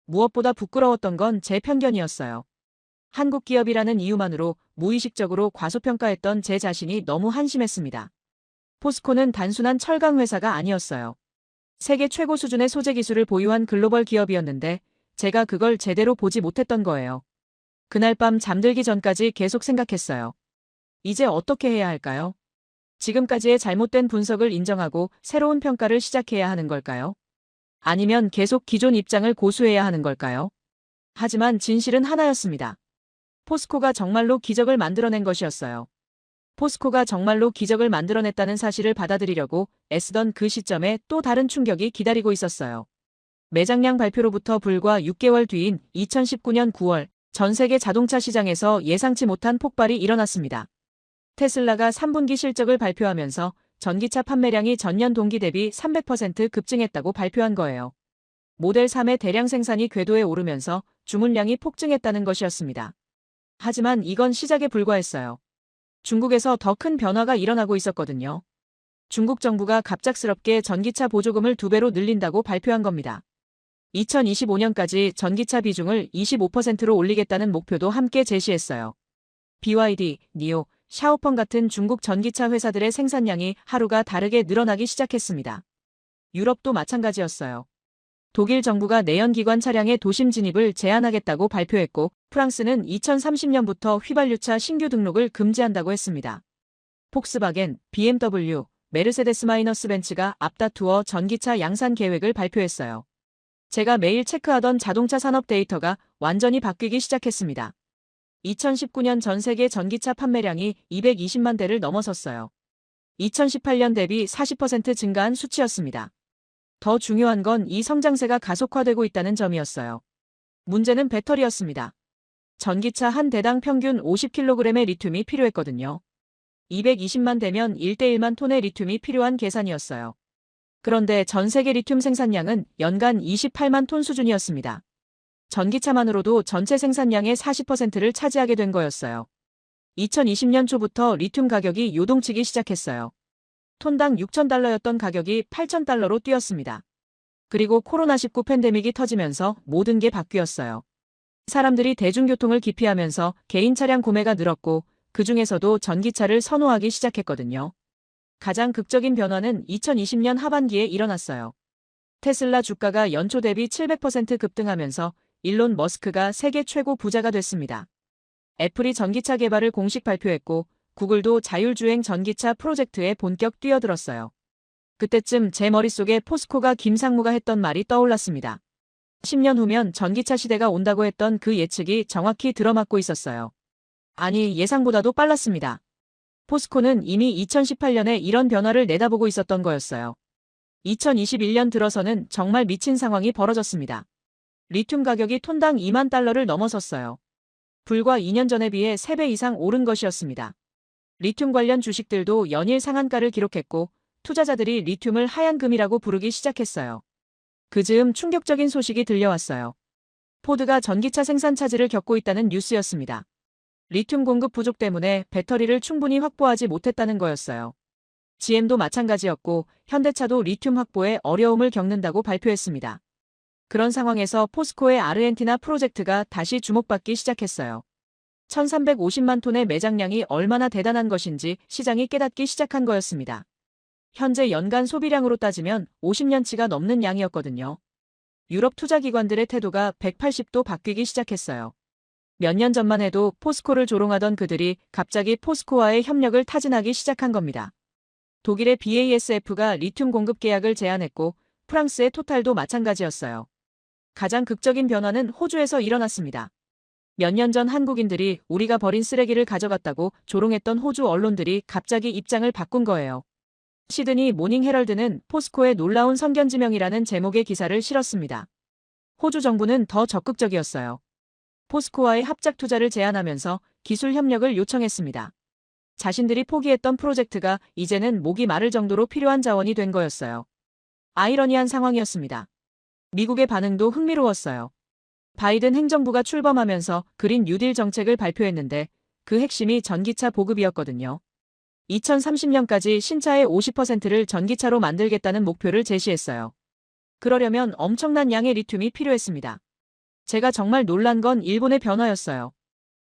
[SPEAKER 1] 무엇보다 부끄러웠던 건 제 편견이었어요. 한국 기업이라는 이유만으로 무의식적으로 과소평가했던 제 자신이 너무 한심했습니다. 포스코는 단순한 철강 회사가 아니었어요. 세계 최고 수준의 소재 기술을 보유한 글로벌 기업이었는데 제가 그걸 제대로 보지 못했던 거예요. 그날 밤 잠들기 전까지 계속 생각했어요. 이제 어떻게 해야 할까요? 지금까지의 잘못된 분석을 인정하고 새로운 평가를 시작해야 하는 걸까요? 아니면 계속 기존 입장을 고수해야 하는 걸까요? 하지만 진실은 하나였습니다. 포스코가 정말로 기적을 만들어낸 것이었어요. 포스코가 정말로 기적을 만들어냈다는 사실을 받아들이려고 애쓰던 그 시점에 또 다른 충격이 기다리고 있었어요. 매장량 발표로부터 불과 6개월 뒤인 2019년 9월 전 세계 자동차 시장에서 예상치 못한 폭발이 일어났습니다. 테슬라가 3분기 실적을 발표하면서 전기차 판매량이 전년 동기 대비 300% 급증했다고 발표한 거예요. 모델 3의 대량 생산이 궤도에 오르면서 주문량이 폭증했다는 것이었습니다. 하지만 이건 시작에 불과했어요. 중국에서 더 큰 변화가 일어나고 있었거든요. 중국 정부가 갑작스럽게 전기차 보조금을 2배로 늘린다고 발표한 겁니다. 2025년까지 전기차 비중을 25%로 올리겠다는 목표도 함께 제시했어요. BYD, NIO, 샤오펑 같은 중국 전기차 회사들의 생산량이 하루가 다르게 늘어나기 시작했습니다. 유럽도 마찬가지였어요. 독일 정부가 내연기관 차량의 도심 진입을 제한하겠다고 발표했고 프랑스는 2030년부터 휘발유차 신규 등록을 금지한다고 했습니다. 폭스바겐, BMW, 메르세데스-벤츠가 앞다투어 전기차 양산 계획을 발표했어요. 제가 매일 체크하던 자동차 산업 데이터가 완전히 바뀌기 시작했습니다. 2019년 전 세계 전기차 판매량이 220만 대를 넘어섰어요. 2018년 대비 40% 증가한 수치였습니다. 더 중요한 건 이 성장세가 가속화되고 있다는 점이었어요. 문제는 배터리였습니다. 전기차 한 대당 평균 50kg의 리튬이 필요했거든요. 220만 대면 1대 1만 톤의 리튬이 필요한 계산이었어요. 그런데 전 세계 리튬 생산량은 연간 28만 톤 수준이었습니다. 전기차만으로도 전체 생산량의 40%를 차지하게 된 거였어요. 2020년 초부터 리튬 가격이 요동치기 시작했어요. 톤당 6,000달러였던 가격이 8,000달러로 뛰었습니다. 그리고 코로나19 팬데믹이 터지면서 모든 게 바뀌었어요. 사람들이 대중교통을 기피하면서 개인 차량 구매가 늘었고 그 중에서도 전기차를 선호하기 시작했거든요. 가장 극적인 변화는 2020년 하반기에 일어났어요. 테슬라 주가가 연초 대비 700% 급등하면서 일론 머스크가 세계 최고 부자가 됐습니다. 애플이 전기차 개발을 공식 발표했고 구글도 자율주행 전기차 프로젝트에 본격 뛰어들었어요. 그때쯤 제 머릿속에 포스코가 김상무가 했던 말이 떠올랐습니다. 10년 후면 전기차 시대가 온다고 했던 그 예측이 정확히 들어맞고 있었어요. 아니, 예상보다도 빨랐습니다. 포스코는 이미 2018년에 이런 변화를 내다보고 있었던 거였어요. 2021년 들어서는 정말 미친 상황이 벌어졌습니다. 리튬 가격이 톤당 2만 달러를 넘어섰어요. 불과 2년 전에 비해 3배 이상 오른 것이었습니다. 리튬 관련 주식들도 연일 상한가를 기록했고 투자자들이 리튬을 하얀 금이라고 부르기 시작했어요. 그 즈음 충격적인 소식이 들려왔어요. 포드가 전기차 생산 차질을 겪고 있다는 뉴스였습니다. 리튬 공급 부족 때문에 배터리를 충분히 확보하지 못했다는 거였어요. GM도 마찬가지였고 현대차도 리튬 확보에 어려움을 겪는다고 발표했습니다. 그런 상황에서 포스코의 아르헨티나 프로젝트가 다시 주목받기 시작했어요. 1,350만 톤의 매장량이 얼마나 대단한 것인지 시장이 깨닫기 시작한 거였습니다. 현재 연간 소비량으로 따지면 50년치가 넘는 양이었거든요. 유럽 투자기관들의 태도가 180도 바뀌기 시작했어요. 몇 년 전만 해도 포스코를 조롱하던 그들이 갑자기 포스코와의 협력을 타진하기 시작한 겁니다. 독일의 BASF가 리튬 공급 계약을 제안했고 프랑스의 토탈도 마찬가지였어요. 가장 극적인 변화는 호주에서 일어났습니다. 몇 년 전 한국인들이 우리가 버린 쓰레기를 가져갔다고 조롱했던 호주 언론들이 갑자기 입장을 바꾼 거예요. 시드니 모닝 헤럴드는 포스코의 놀라운 선견지명이라는 제목의 기사를 실었습니다. 호주 정부는 더 적극적이었어요. 포스코와의 합작 투자를 제안하면서 기술 협력을 요청했습니다. 자신들이 포기했던 프로젝트가 이제는 목이 마를 정도로 필요한 자원이 된 거였어요. 아이러니한 상황이었습니다. 미국의 반응도 흥미로웠어요. 바이든 행정부가 출범하면서 그린 뉴딜 정책을 발표했는데 그 핵심이 전기차 보급이었거든요. 2030년까지 신차의 50%를 전기차로 만들겠다는 목표를 제시했어요. 그러려면 엄청난 양의 리튬이 필요했습니다. 제가 정말 놀란 건 일본의 변화였어요.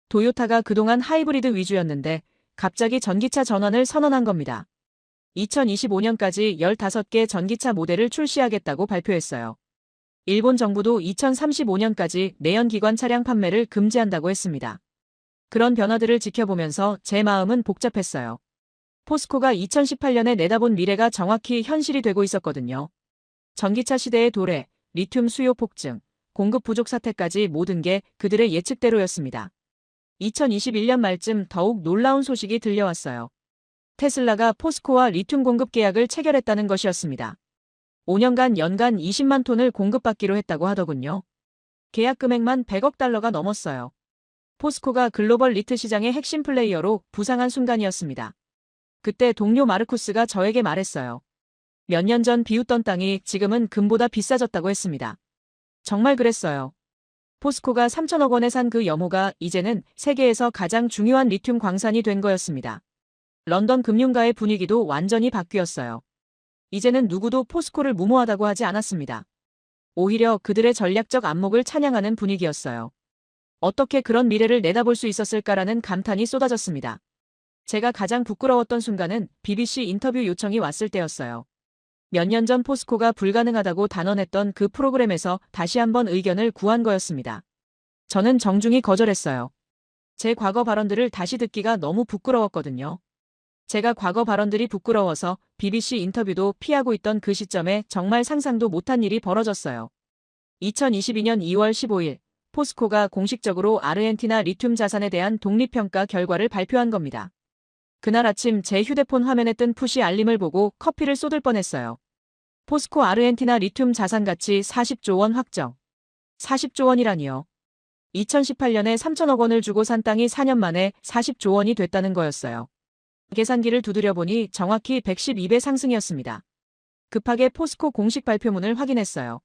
[SPEAKER 1] 도요타가 그동안 하이브리드 위주였는데 갑자기 전기차 전환을 선언한 겁니다. 2025년까지 15개 전기차 모델을 출시하겠다고 발표했어요. 일본 정부도 2035년까지 내연기관 차량 판매를 금지한다고 했습니다. 그런 변화들을 지켜보면서 제 마음은 복잡했어요. 포스코가 2018년에 내다본 미래가 정확히 현실이 되고 있었거든요. 전기차 시대의 도래, 리튬 수요 폭증, 공급 부족 사태까지 모든 게 그들의 예측대로였습니다. 2021년 말쯤 더욱 놀라운 소식이 들려왔어요. 테슬라가 포스코와 리튬 공급 계약을 체결했다는 것이었습니다. 5년간 연간 20만 톤을 공급받기로 했다고 하더군요. 계약 금액만 100억 달러가 넘었어요. 포스코가 글로벌 리트 시장의 핵심 플레이어로 부상한 순간이었습니다. 그때 동료 마르쿠스가 저에게 말했어요. 몇 년 전 비웃던 땅이 지금은 금보다 비싸졌다고 했습니다. 정말 그랬어요. 포스코가 3천억 원에 산 그 염호가 이제는 세계에서 가장 중요한 리튬 광산이 된 거였습니다. 런던 금융가의 분위기도 완전히 바뀌었어요. 이제는 누구도 포스코를 무모하다고 하지 않았습니다. 오히려 그들의 전략적 안목을 찬양하는 분위기였어요. 어떻게 그런 미래를 내다볼 수 있었을까라는 감탄이 쏟아졌습니다. 제가 가장 부끄러웠던 순간은 BBC 인터뷰 요청이 왔을 때였어요. 몇 년 전 포스코가 불가능하다고 단언했던 그 프로그램에서 다시 한번 의견을 구한 거였습니다. 저는 정중히 거절했어요. 제 과거 발언들을 다시 듣기가 너무 부끄러웠거든요. 제가 과거 발언들이 부끄러워서 BBC 인터뷰도 피하고 있던 그 시점에 정말 상상도 못한 일이 벌어졌어요. 2022년 2월 15일, 포스코가 공식적으로 아르헨티나 리튬 자산에 대한 독립평가 결과를 발표한 겁니다. 그날 아침 제 휴대폰 화면에 뜬 푸시 알림을 보고 커피를 쏟을 뻔했어요. 포스코 아르헨티나 리튬 자산 가치 40조 원 확정. 40조 원이라니요. 2018년에 3천억 원을 주고 산 땅이 4년 만에 40조 원이 됐다는 거였어요. 계산기를 두드려 보니 정확히 112배 상승이었습니다. 급하게 포스코 공식 발표문을 확인했어요.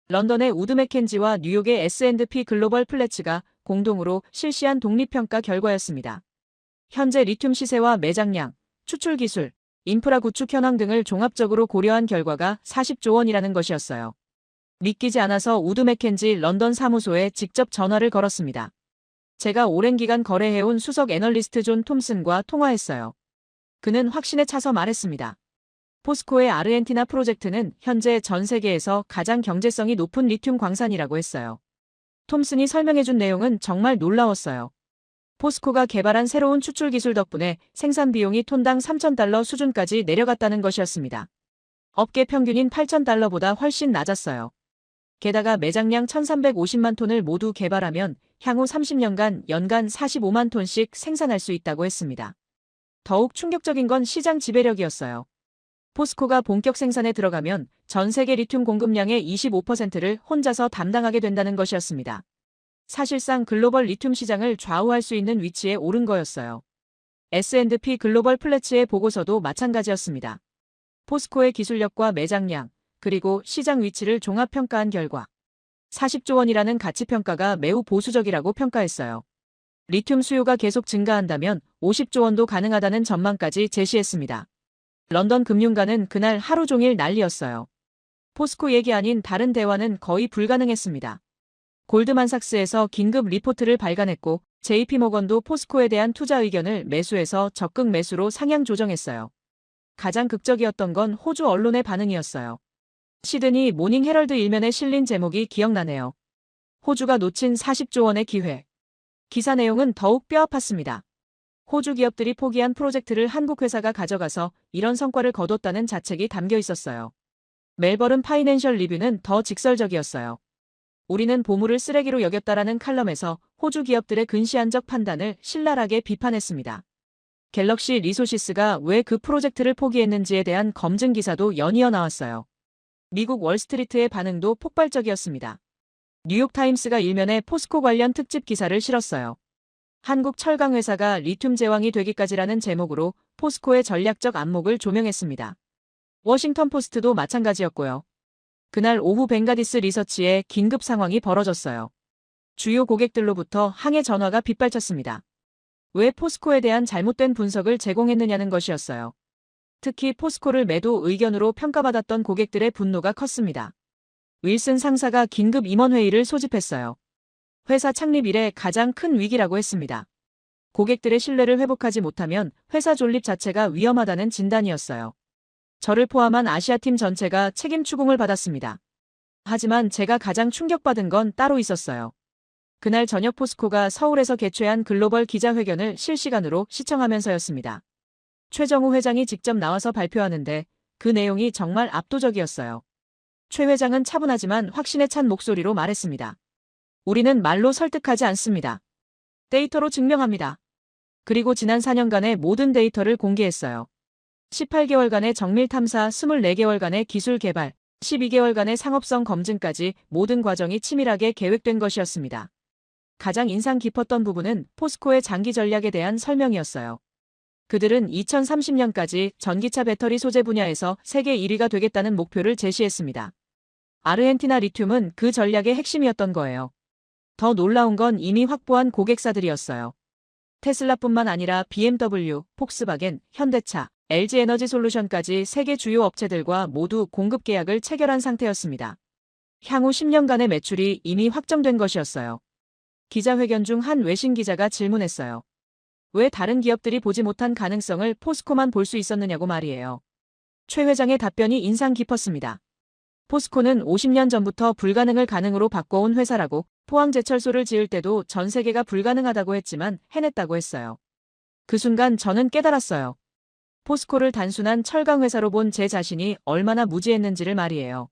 [SPEAKER 1] 런던의 우드 맥켄지와 뉴욕의 S&P 글로벌 플래츠가 공동으로 실시한 독립평가 결과였습니다. 현재 리튬 시세와 매장량, 추출 기술, 인프라 구축 현황 등을 종합적으로 고려한 결과가 40조 원이라는 것이었어요. 믿기지 않아서 우드 맥켄지 런던 사무소에 직접 전화를 걸었습니다. 제가 오랜 기간 거래해온 수석 애널리스트 존 톰슨과 통화했어요. 그는 확신에 차서 말했습니다. 포스코의 아르헨티나 프로젝트는 현재 전 세계에서 가장 경제성이 높은 리튬 광산이라고 했어요. 톰슨이 설명해준 내용은 정말 놀라웠어요. 포스코가 개발한 새로운 추출 기술 덕분에 생산 비용이 톤당 3,000달러 수준까지 내려갔다는 것이었습니다. 업계 평균인 8,000달러보다 훨씬 낮았어요. 게다가 매장량 1,350만 톤을 모두 개발하면 향후 30년간 연간 45만 톤씩 생산할 수 있다고 했습니다. 더욱 충격적인 건 시장 지배력이었어요. 포스코가 본격 생산에 들어가면 전 세계 리튬 공급량의 25%를 혼자서 담당하게 된다는 것이었습니다. 사실상 글로벌 리튬 시장을 좌우할 수 있는 위치에 오른 거였어요. S&P 글로벌 플래츠의 보고서도 마찬가지였습니다. 포스코의 기술력과 매장량, 그리고 시장 위치를 종합평가한 결과 40조 원이라는 가치평가가 매우 보수적이라고 평가했어요. 리튬 수요가 계속 증가한다면 50조 원도 가능하다는 전망까지 제시했습니다. 런던 금융가는 그날 하루 종일 난리였어요. 포스코 얘기 아닌 다른 대화는 거의 불가능했습니다. 골드만삭스에서 긴급 리포트를 발간했고 JP모건도 포스코에 대한 투자 의견을 매수해서 적극 매수로 상향 조정했어요. 가장 극적이었던 건 호주 언론의 반응이었어요. 시드니 모닝 헤럴드 일면에 실린 제목이 기억나네요. 호주가 놓친 40조 원의 기회. 기사 내용은 더욱 뼈아팠습니다. 호주 기업들이 포기한 프로젝트를 한국 회사가 가져가서 이런 성과를 거뒀다는 자책이 담겨 있었어요. 멜버른 파이낸셜 리뷰는 더 직설적이었어요. 우리는 보물을 쓰레기로 여겼다라는 칼럼에서 호주 기업들의 근시안적 판단을 신랄하게 비판했습니다. 갤럭시 리소시스가 왜 그 프로젝트를 포기했는지에 대한 검증 기사도 연이어 나왔어요. 미국 월스트리트의 반응도 폭발적이었습니다. 뉴욕타임스가 일면에 포스코 관련 특집 기사를 실었어요. 한국 철강 회사가 리튬 제왕이 되기까지라는 제목으로 포스코의 전략적 안목을 조명했습니다. 워싱턴 포스트도 마찬가지였고요. 그날 오후 벵가디스 리서치에 긴급 상황이 벌어졌어요. 주요 고객들로부터 항해 전화가 빗발쳤습니다. 왜 포스코에 대한 잘못된 분석을 제공했느냐는 것이었어요. 특히 포스코를 매도 의견으로 평가받았던 고객들의 분노가 컸습니다. 윌슨 상사가 긴급 임원회의를 소집했어요. 회사 창립 이래 가장 큰 위기라고 했습니다. 고객들의 신뢰를 회복하지 못하면 회사 존립 자체가 위험하다는 진단이었어요. 저를 포함한 아시아팀 전체가 책임 추궁을 받았습니다. 하지만 제가 가장 충격받은 건 따로 있었어요. 그날 저녁 포스코가 서울에서 개최한 글로벌 기자회견을 실시간으로 시청하면서였습니다. 최정우 회장이 직접 나와서 발표하는데 그 내용이 정말 압도적이었어요. 최 회장은 차분하지만 확신에 찬 목소리로 말했습니다. 우리는 말로 설득하지 않습니다. 데이터로 증명합니다. 그리고 지난 4년간의 모든 데이터를 공개했어요. 18개월간의 정밀 탐사, 24개월간의 기술 개발, 12개월간의 상업성 검증까지 모든 과정이 치밀하게 계획된 것이었습니다. 가장 인상 깊었던 부분은 포스코의 장기 전략에 대한 설명이었어요. 그들은 2030년까지 전기차 배터리 소재 분야에서 세계 1위가 되겠다는 목표를 제시했습니다. 아르헨티나 리튬은 그 전략의 핵심이었던 거예요. 더 놀라운 건 이미 확보한 고객사들이었어요. 테슬라뿐만 아니라 BMW, 폭스바겐, 현대차, LG에너지솔루션까지 세계 주요 업체들과 모두 공급 계약을 체결한 상태였습니다. 향후 10년간의 매출이 이미 확정된 것이었어요. 기자회견 중 한 외신 기자가 질문했어요. 왜 다른 기업들이 보지 못한 가능성을 포스코만 볼 수 있었느냐고 말이에요. 최 회장의 답변이 인상 깊었습니다. 포스코는 50년 전부터 불가능을 가능으로 바꿔온 회사라고, 포항제철소를 지을 때도 전 세계가 불가능하다고 했지만 해냈다고 했어요. 그 순간 저는 깨달았어요. 포스코를 단순한 철강 회사로 본 제 자신이 얼마나 무지했는지를 말이에요.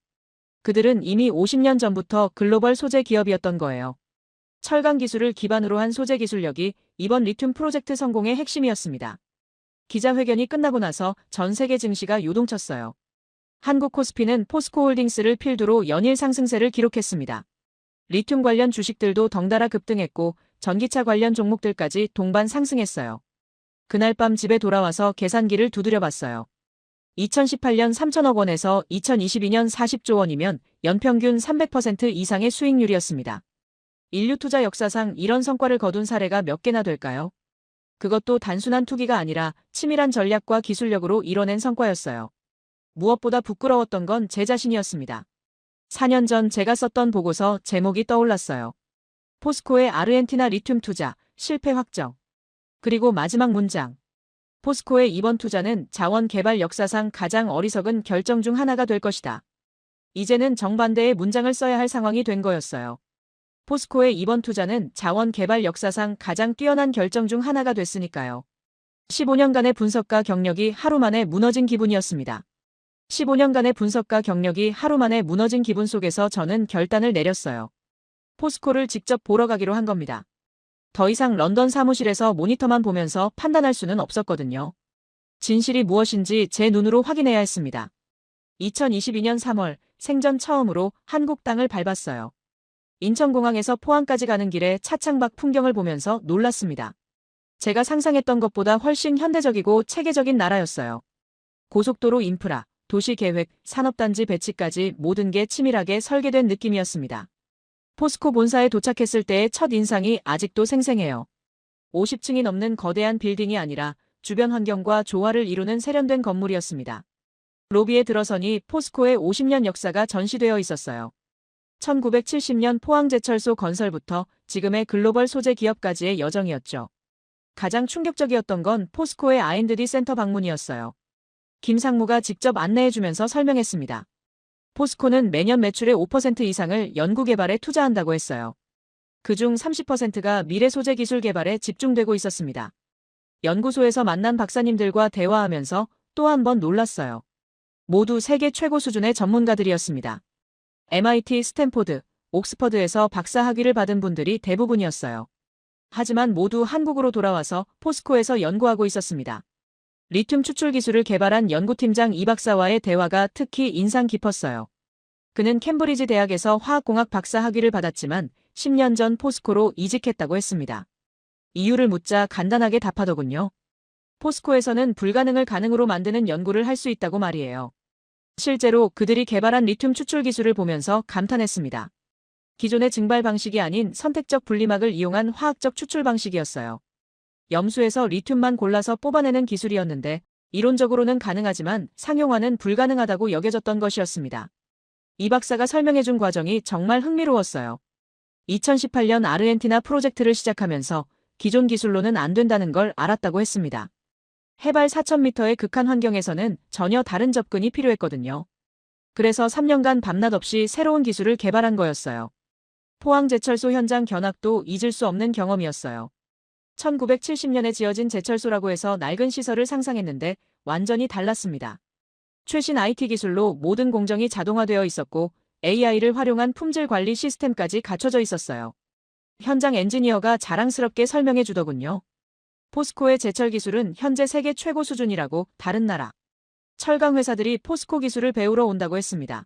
[SPEAKER 1] 그들은 이미 50년 전부터 글로벌 소재 기업이었던 거예요. 철강 기술을 기반으로 한 소재 기술력이 이번 리튬 프로젝트 성공의 핵심이었습니다. 기자회견이 끝나고 나서 전 세계 증시가 요동쳤어요. 한국 코스피는 포스코홀딩스를 필두로 연일 상승세를 기록했습니다. 리튬 관련 주식들도 덩달아 급등했고 전기차 관련 종목들까지 동반 상승했어요. 그날 밤 집에 돌아와서 계산기를 두드려 봤어요. 2018년 3천억 원에서 2022년 40조 원이면 연평균 300% 이상의 수익률이었습니다. 인류 투자 역사상 이런 성과를 거둔 사례가 몇 개나 될까요? 그것도 단순한 투기가 아니라 치밀한 전략과 기술력으로 이뤄낸 성과였어요. 무엇보다 부끄러웠던 건 제 자신이었습니다. 4년 전 제가 썼던 보고서 제목이 떠올랐어요. 포스코의 아르헨티나 리튬 투자, 실패 확정. 그리고 마지막 문장. 포스코의 이번 투자는 자원 개발 역사상 가장 어리석은 결정 중 하나가 될 것이다. 이제는 정반대의 문장을 써야 할 상황이 된 거였어요. 포스코의 이번 투자는 자원 개발 역사상 가장 뛰어난 결정 중 하나가 됐으니까요. 15년간의 분석과 경력이 하루 만에 무너진 기분이었습니다. 15년간의 분석과 경력이 하루 만에 무너진 기분 속에서 저는 결단을 내렸어요. 포스코를 직접 보러 가기로 한 겁니다. 더 이상 런던 사무실에서 모니터만 보면서 판단할 수는 없었거든요. 진실이 무엇인지 제 눈으로 확인해야 했습니다. 2022년 3월 생전 처음으로 한국 땅을 밟았어요. 인천공항에서 포항까지 가는 길에 차창밖 풍경을 보면서 놀랐습니다. 제가 상상했던 것보다 훨씬 현대적이고 체계적인 나라였어요. 고속도로 인프라, 도시계획, 산업단지 배치까지 모든 게 치밀하게 설계된 느낌이었습니다. 포스코 본사에 도착했을 때의 첫 인상이 아직도 생생해요. 50층이 넘는 거대한 빌딩이 아니라 주변 환경과 조화를 이루는 세련된 건물이었습니다. 로비에 들어서니 포스코의 50년 역사가 전시되어 있었어요. 1970년 포항제철소 건설부터 지금의 글로벌 소재 기업까지의 여정이었죠. 가장 충격적이었던 건 포스코의 R&D 센터 방문이었어요. 김상무가 직접 안내해주면서 설명했습니다. 포스코는 매년 매출의 5% 이상을 연구개발에 투자한다고 했어요. 그중 30%가 미래 소재 기술 개발에 집중되고 있었습니다. 연구소에서 만난 박사님들과 대화하면서 또 한 번 놀랐어요. 모두 세계 최고 수준의 전문가들이었습니다. MIT, 스탠포드, 옥스퍼드에서 박사 학위를 받은 분들이 대부분이었어요. 하지만 모두 한국으로 돌아와서 포스코에서 연구하고 있었습니다. 리튬 추출 기술을 개발한 연구팀장 이 박사와의 대화가 특히 인상 깊었어요. 그는 캠브리지 대학에서 화학공학 박사 학위를 받았지만 10년 전 포스코로 이직했다고 했습니다. 이유를 묻자 간단하게 답하더군요. 포스코에서는 불가능을 가능으로 만드는 연구를 할 수 있다고 말이에요. 실제로 그들이 개발한 리튬 추출 기술을 보면서 감탄했습니다. 기존의 증발 방식이 아닌 선택적 분리막을 이용한 화학적 추출 방식이었어요. 염수에서 리튬만 골라서 뽑아내는 기술이었는데 이론적으로는 가능하지만 상용화는 불가능하다고 여겨졌던 것이었습니다. 이 박사가 설명해준 과정이 정말 흥미로웠어요. 2018년 아르헨티나 프로젝트를 시작하면서 기존 기술로는 안 된다는 걸 알았다고 했습니다. 해발 4,000m의 극한 환경에서는 전혀 다른 접근이 필요했거든요. 그래서 3년간 밤낮 없이 새로운 기술을 개발한 거였어요. 포항제철소 현장 견학도 잊을 수 없는 경험이었어요. 1970년에 지어진 제철소라고 해서 낡은 시설을 상상했는데 완전히 달랐습니다. 최신 IT 기술로 모든 공정이 자동화되어 있었고 AI를 활용한 품질 관리 시스템까지 갖춰져 있었어요. 현장 엔지니어가 자랑스럽게 설명해 주더군요. 포스코의 제철 기술은 현재 세계 최고 수준이라고 다른 나라 철강 회사들이 포스코 기술을 배우러 온다고 했습니다.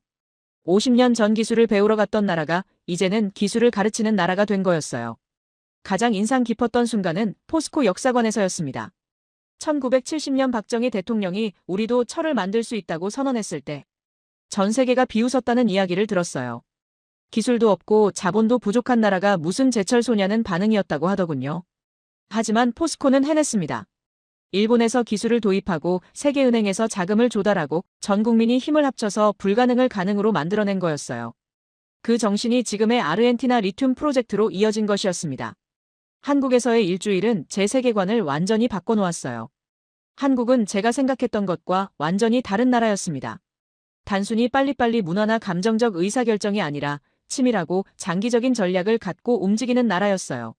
[SPEAKER 1] 50년 전 기술을 배우러 갔던 나라가 이제는 기술을 가르치는 나라가 된 거였어요. 가장 인상 깊었던 순간은 포스코 역사관에서였습니다. 1970년 박정희 대통령이 우리도 철을 만들 수 있다고 선언했을 때 전 세계가 비웃었다는 이야기를 들었어요. 기술도 없고 자본도 부족한 나라가 무슨 제철소냐는 반응이었다고 하더군요. 하지만 포스코는 해냈습니다. 일본에서 기술을 도입하고 세계은행에서 자금을 조달하고 전 국민이 힘을 합쳐서 불가능을 가능으로 만들어낸 거였어요. 그 정신이 지금의 아르헨티나 리튬 프로젝트로 이어진 것이었습니다. 한국에서의 일주일은 제 세계관을 완전히 바꿔놓았어요. 한국은 제가 생각했던 것과 완전히 다른 나라였습니다. 단순히 빨리빨리 문화나 감정적 의사결정이 아니라 치밀하고 장기적인 전략을 갖고 움직이는 나라였어요.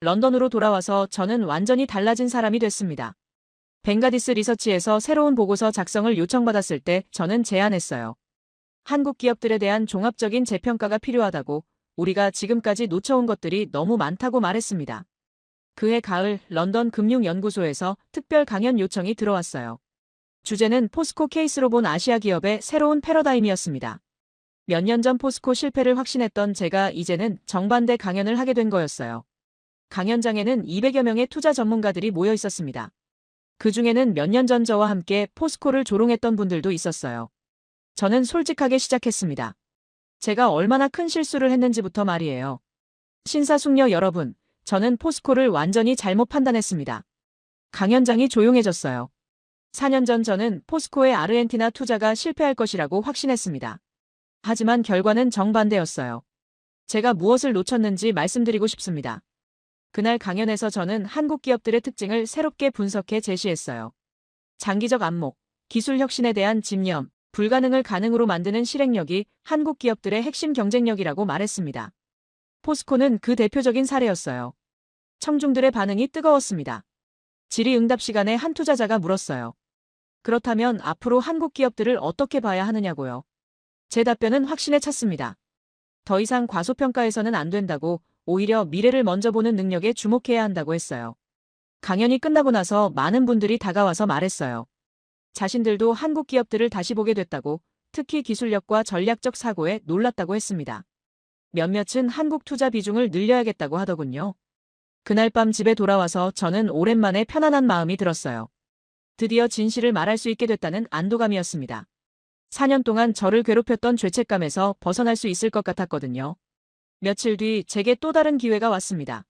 [SPEAKER 1] 런던으로 돌아와서 저는 완전히 달라진 사람이 됐습니다. 벵가디스 리서치에서 새로운 보고서 작성을 요청받았을 때 저는 제안했어요. 한국 기업들에 대한 종합적인 재평가가 필요하다고, 우리가 지금까지 놓쳐온 것들이 너무 많다고 말했습니다. 그해 가을 런던 금융연구소에서 특별 강연 요청이 들어왔어요. 주제는 포스코 케이스로 본 아시아 기업의 새로운 패러다임이었습니다. 몇 년 전 포스코 실패를 확신했던 제가 이제는 정반대 강연을 하게 된 거였어요. 강연장에는 200여 명의 투자 전문가들이 모여 있었습니다. 그 중에는 몇 년 전 저와 함께 포스코를 조롱했던 분들도 있었어요. 저는 솔직하게 시작했습니다. 제가 얼마나 큰 실수를 했는지부터 말이에요. 신사숙녀 여러분, 저는 포스코를 완전히 잘못 판단했습니다. 강연장이 조용해졌어요. 4년 전 저는 포스코의 아르헨티나 투자가 실패할 것이라고 확신했습니다. 하지만 결과는 정반대였어요. 제가 무엇을 놓쳤는지 말씀드리고 싶습니다. 그날 강연에서 저는 한국 기업들의 특징을 새롭게 분석해 제시했어요. 장기적 안목, 기술 혁신에 대한 집념, 불가능을 가능으로 만드는 실행력이 한국 기업들의 핵심 경쟁력이라고 말했습니다. 포스코는 그 대표적인 사례였어요. 청중들의 반응이 뜨거웠습니다. 질의응답 시간에 한 투자자가 물었어요. 그렇다면 앞으로 한국 기업들을 어떻게 봐야 하느냐고요. 제 답변은 확신에 찼습니다. 더 이상 과소평가해서는 안 된다고, 오히려 미래를 먼저 보는 능력에 주목해야 한다고 했어요. 강연이 끝나고 나서 많은 분들이 다가와서 말했어요. 자신들도 한국 기업들을 다시 보게 됐다고, 특히 기술력과 전략적 사고에 놀랐다고 했습니다. 몇몇은 한국 투자 비중을 늘려야겠다고 하더군요. 그날 밤 집에 돌아와서 저는 오랜만에 편안한 마음이 들었어요. 드디어 진실을 말할 수 있게 됐다는 안도감이었습니다. 4년 동안 저를 괴롭혔던 죄책감에서 벗어날 수 있을 것 같았거든요. 며칠 뒤 제게 또 다른 기회가 왔습니다.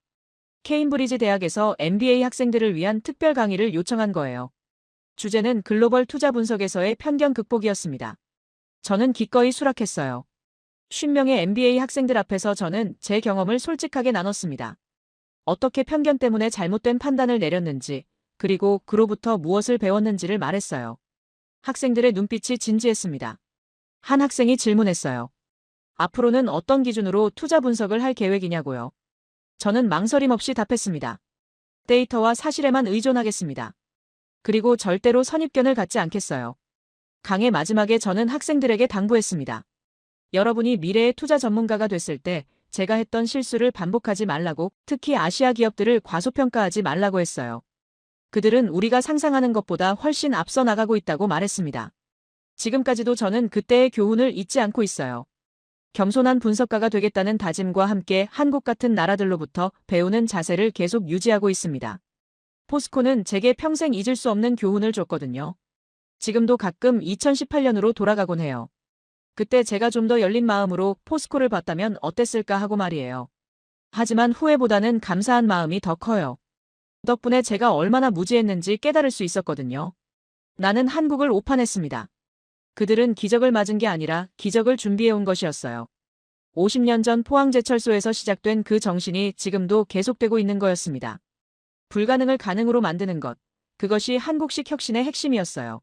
[SPEAKER 1] 케임브리지 대학에서 MBA 학생들을 위한 특별 강의를 요청한 거예요. 주제는 글로벌 투자 분석에서의 편견 극복이었습니다. 저는 기꺼이 수락했어요. 50명의 MBA 학생들 앞에서 저는 제 경험을 솔직하게 나눴습니다. 어떻게 편견 때문에 잘못된 판단을 내렸는지, 그리고 그로부터 무엇을 배웠는지를 말했어요. 학생들의 눈빛이 진지했습니다. 한 학생이 질문했어요. 앞으로는 어떤 기준으로 투자 분석을 할 계획이냐고요. 저는 망설임 없이 답했습니다. 데이터와 사실에만 의존하겠습니다. 그리고 절대로 선입견을 갖지 않겠어요. 강의 마지막에 저는 학생들에게 당부했습니다. 여러분이 미래의 투자 전문가가 됐을 때 제가 했던 실수를 반복하지 말라고, 특히 아시아 기업들을 과소평가하지 말라고 했어요. 그들은 우리가 상상하는 것보다 훨씬 앞서 나가고 있다고 말했습니다. 지금까지도 저는 그때의 교훈을 잊지 않고 있어요. 겸손한 분석가가 되겠다는 다짐과 함께 한국 같은 나라들로부터 배우는 자세를 계속 유지하고 있습니다. 포스코는 제게 평생 잊을 수 없는 교훈을 줬거든요. 지금도 가끔 2018년으로 돌아가곤 해요. 그때 제가 좀 더 열린 마음으로 포스코를 봤다면 어땠을까 하고 말이에요. 하지만 후회보다는 감사한 마음이 더 커요. 덕분에 제가 얼마나 무지했는지 깨달을 수 있었거든요. 나는 한국을 오판했습니다. 그들은 기적을 맞은 게 아니라 기적을 준비해온 것이었어요. 50년 전 포항제철소에서 시작된 그 정신이 지금도 계속되고 있는 거였습니다. 불가능을 가능으로 만드는 것, 그것이 한국식 혁신의 핵심이었어요.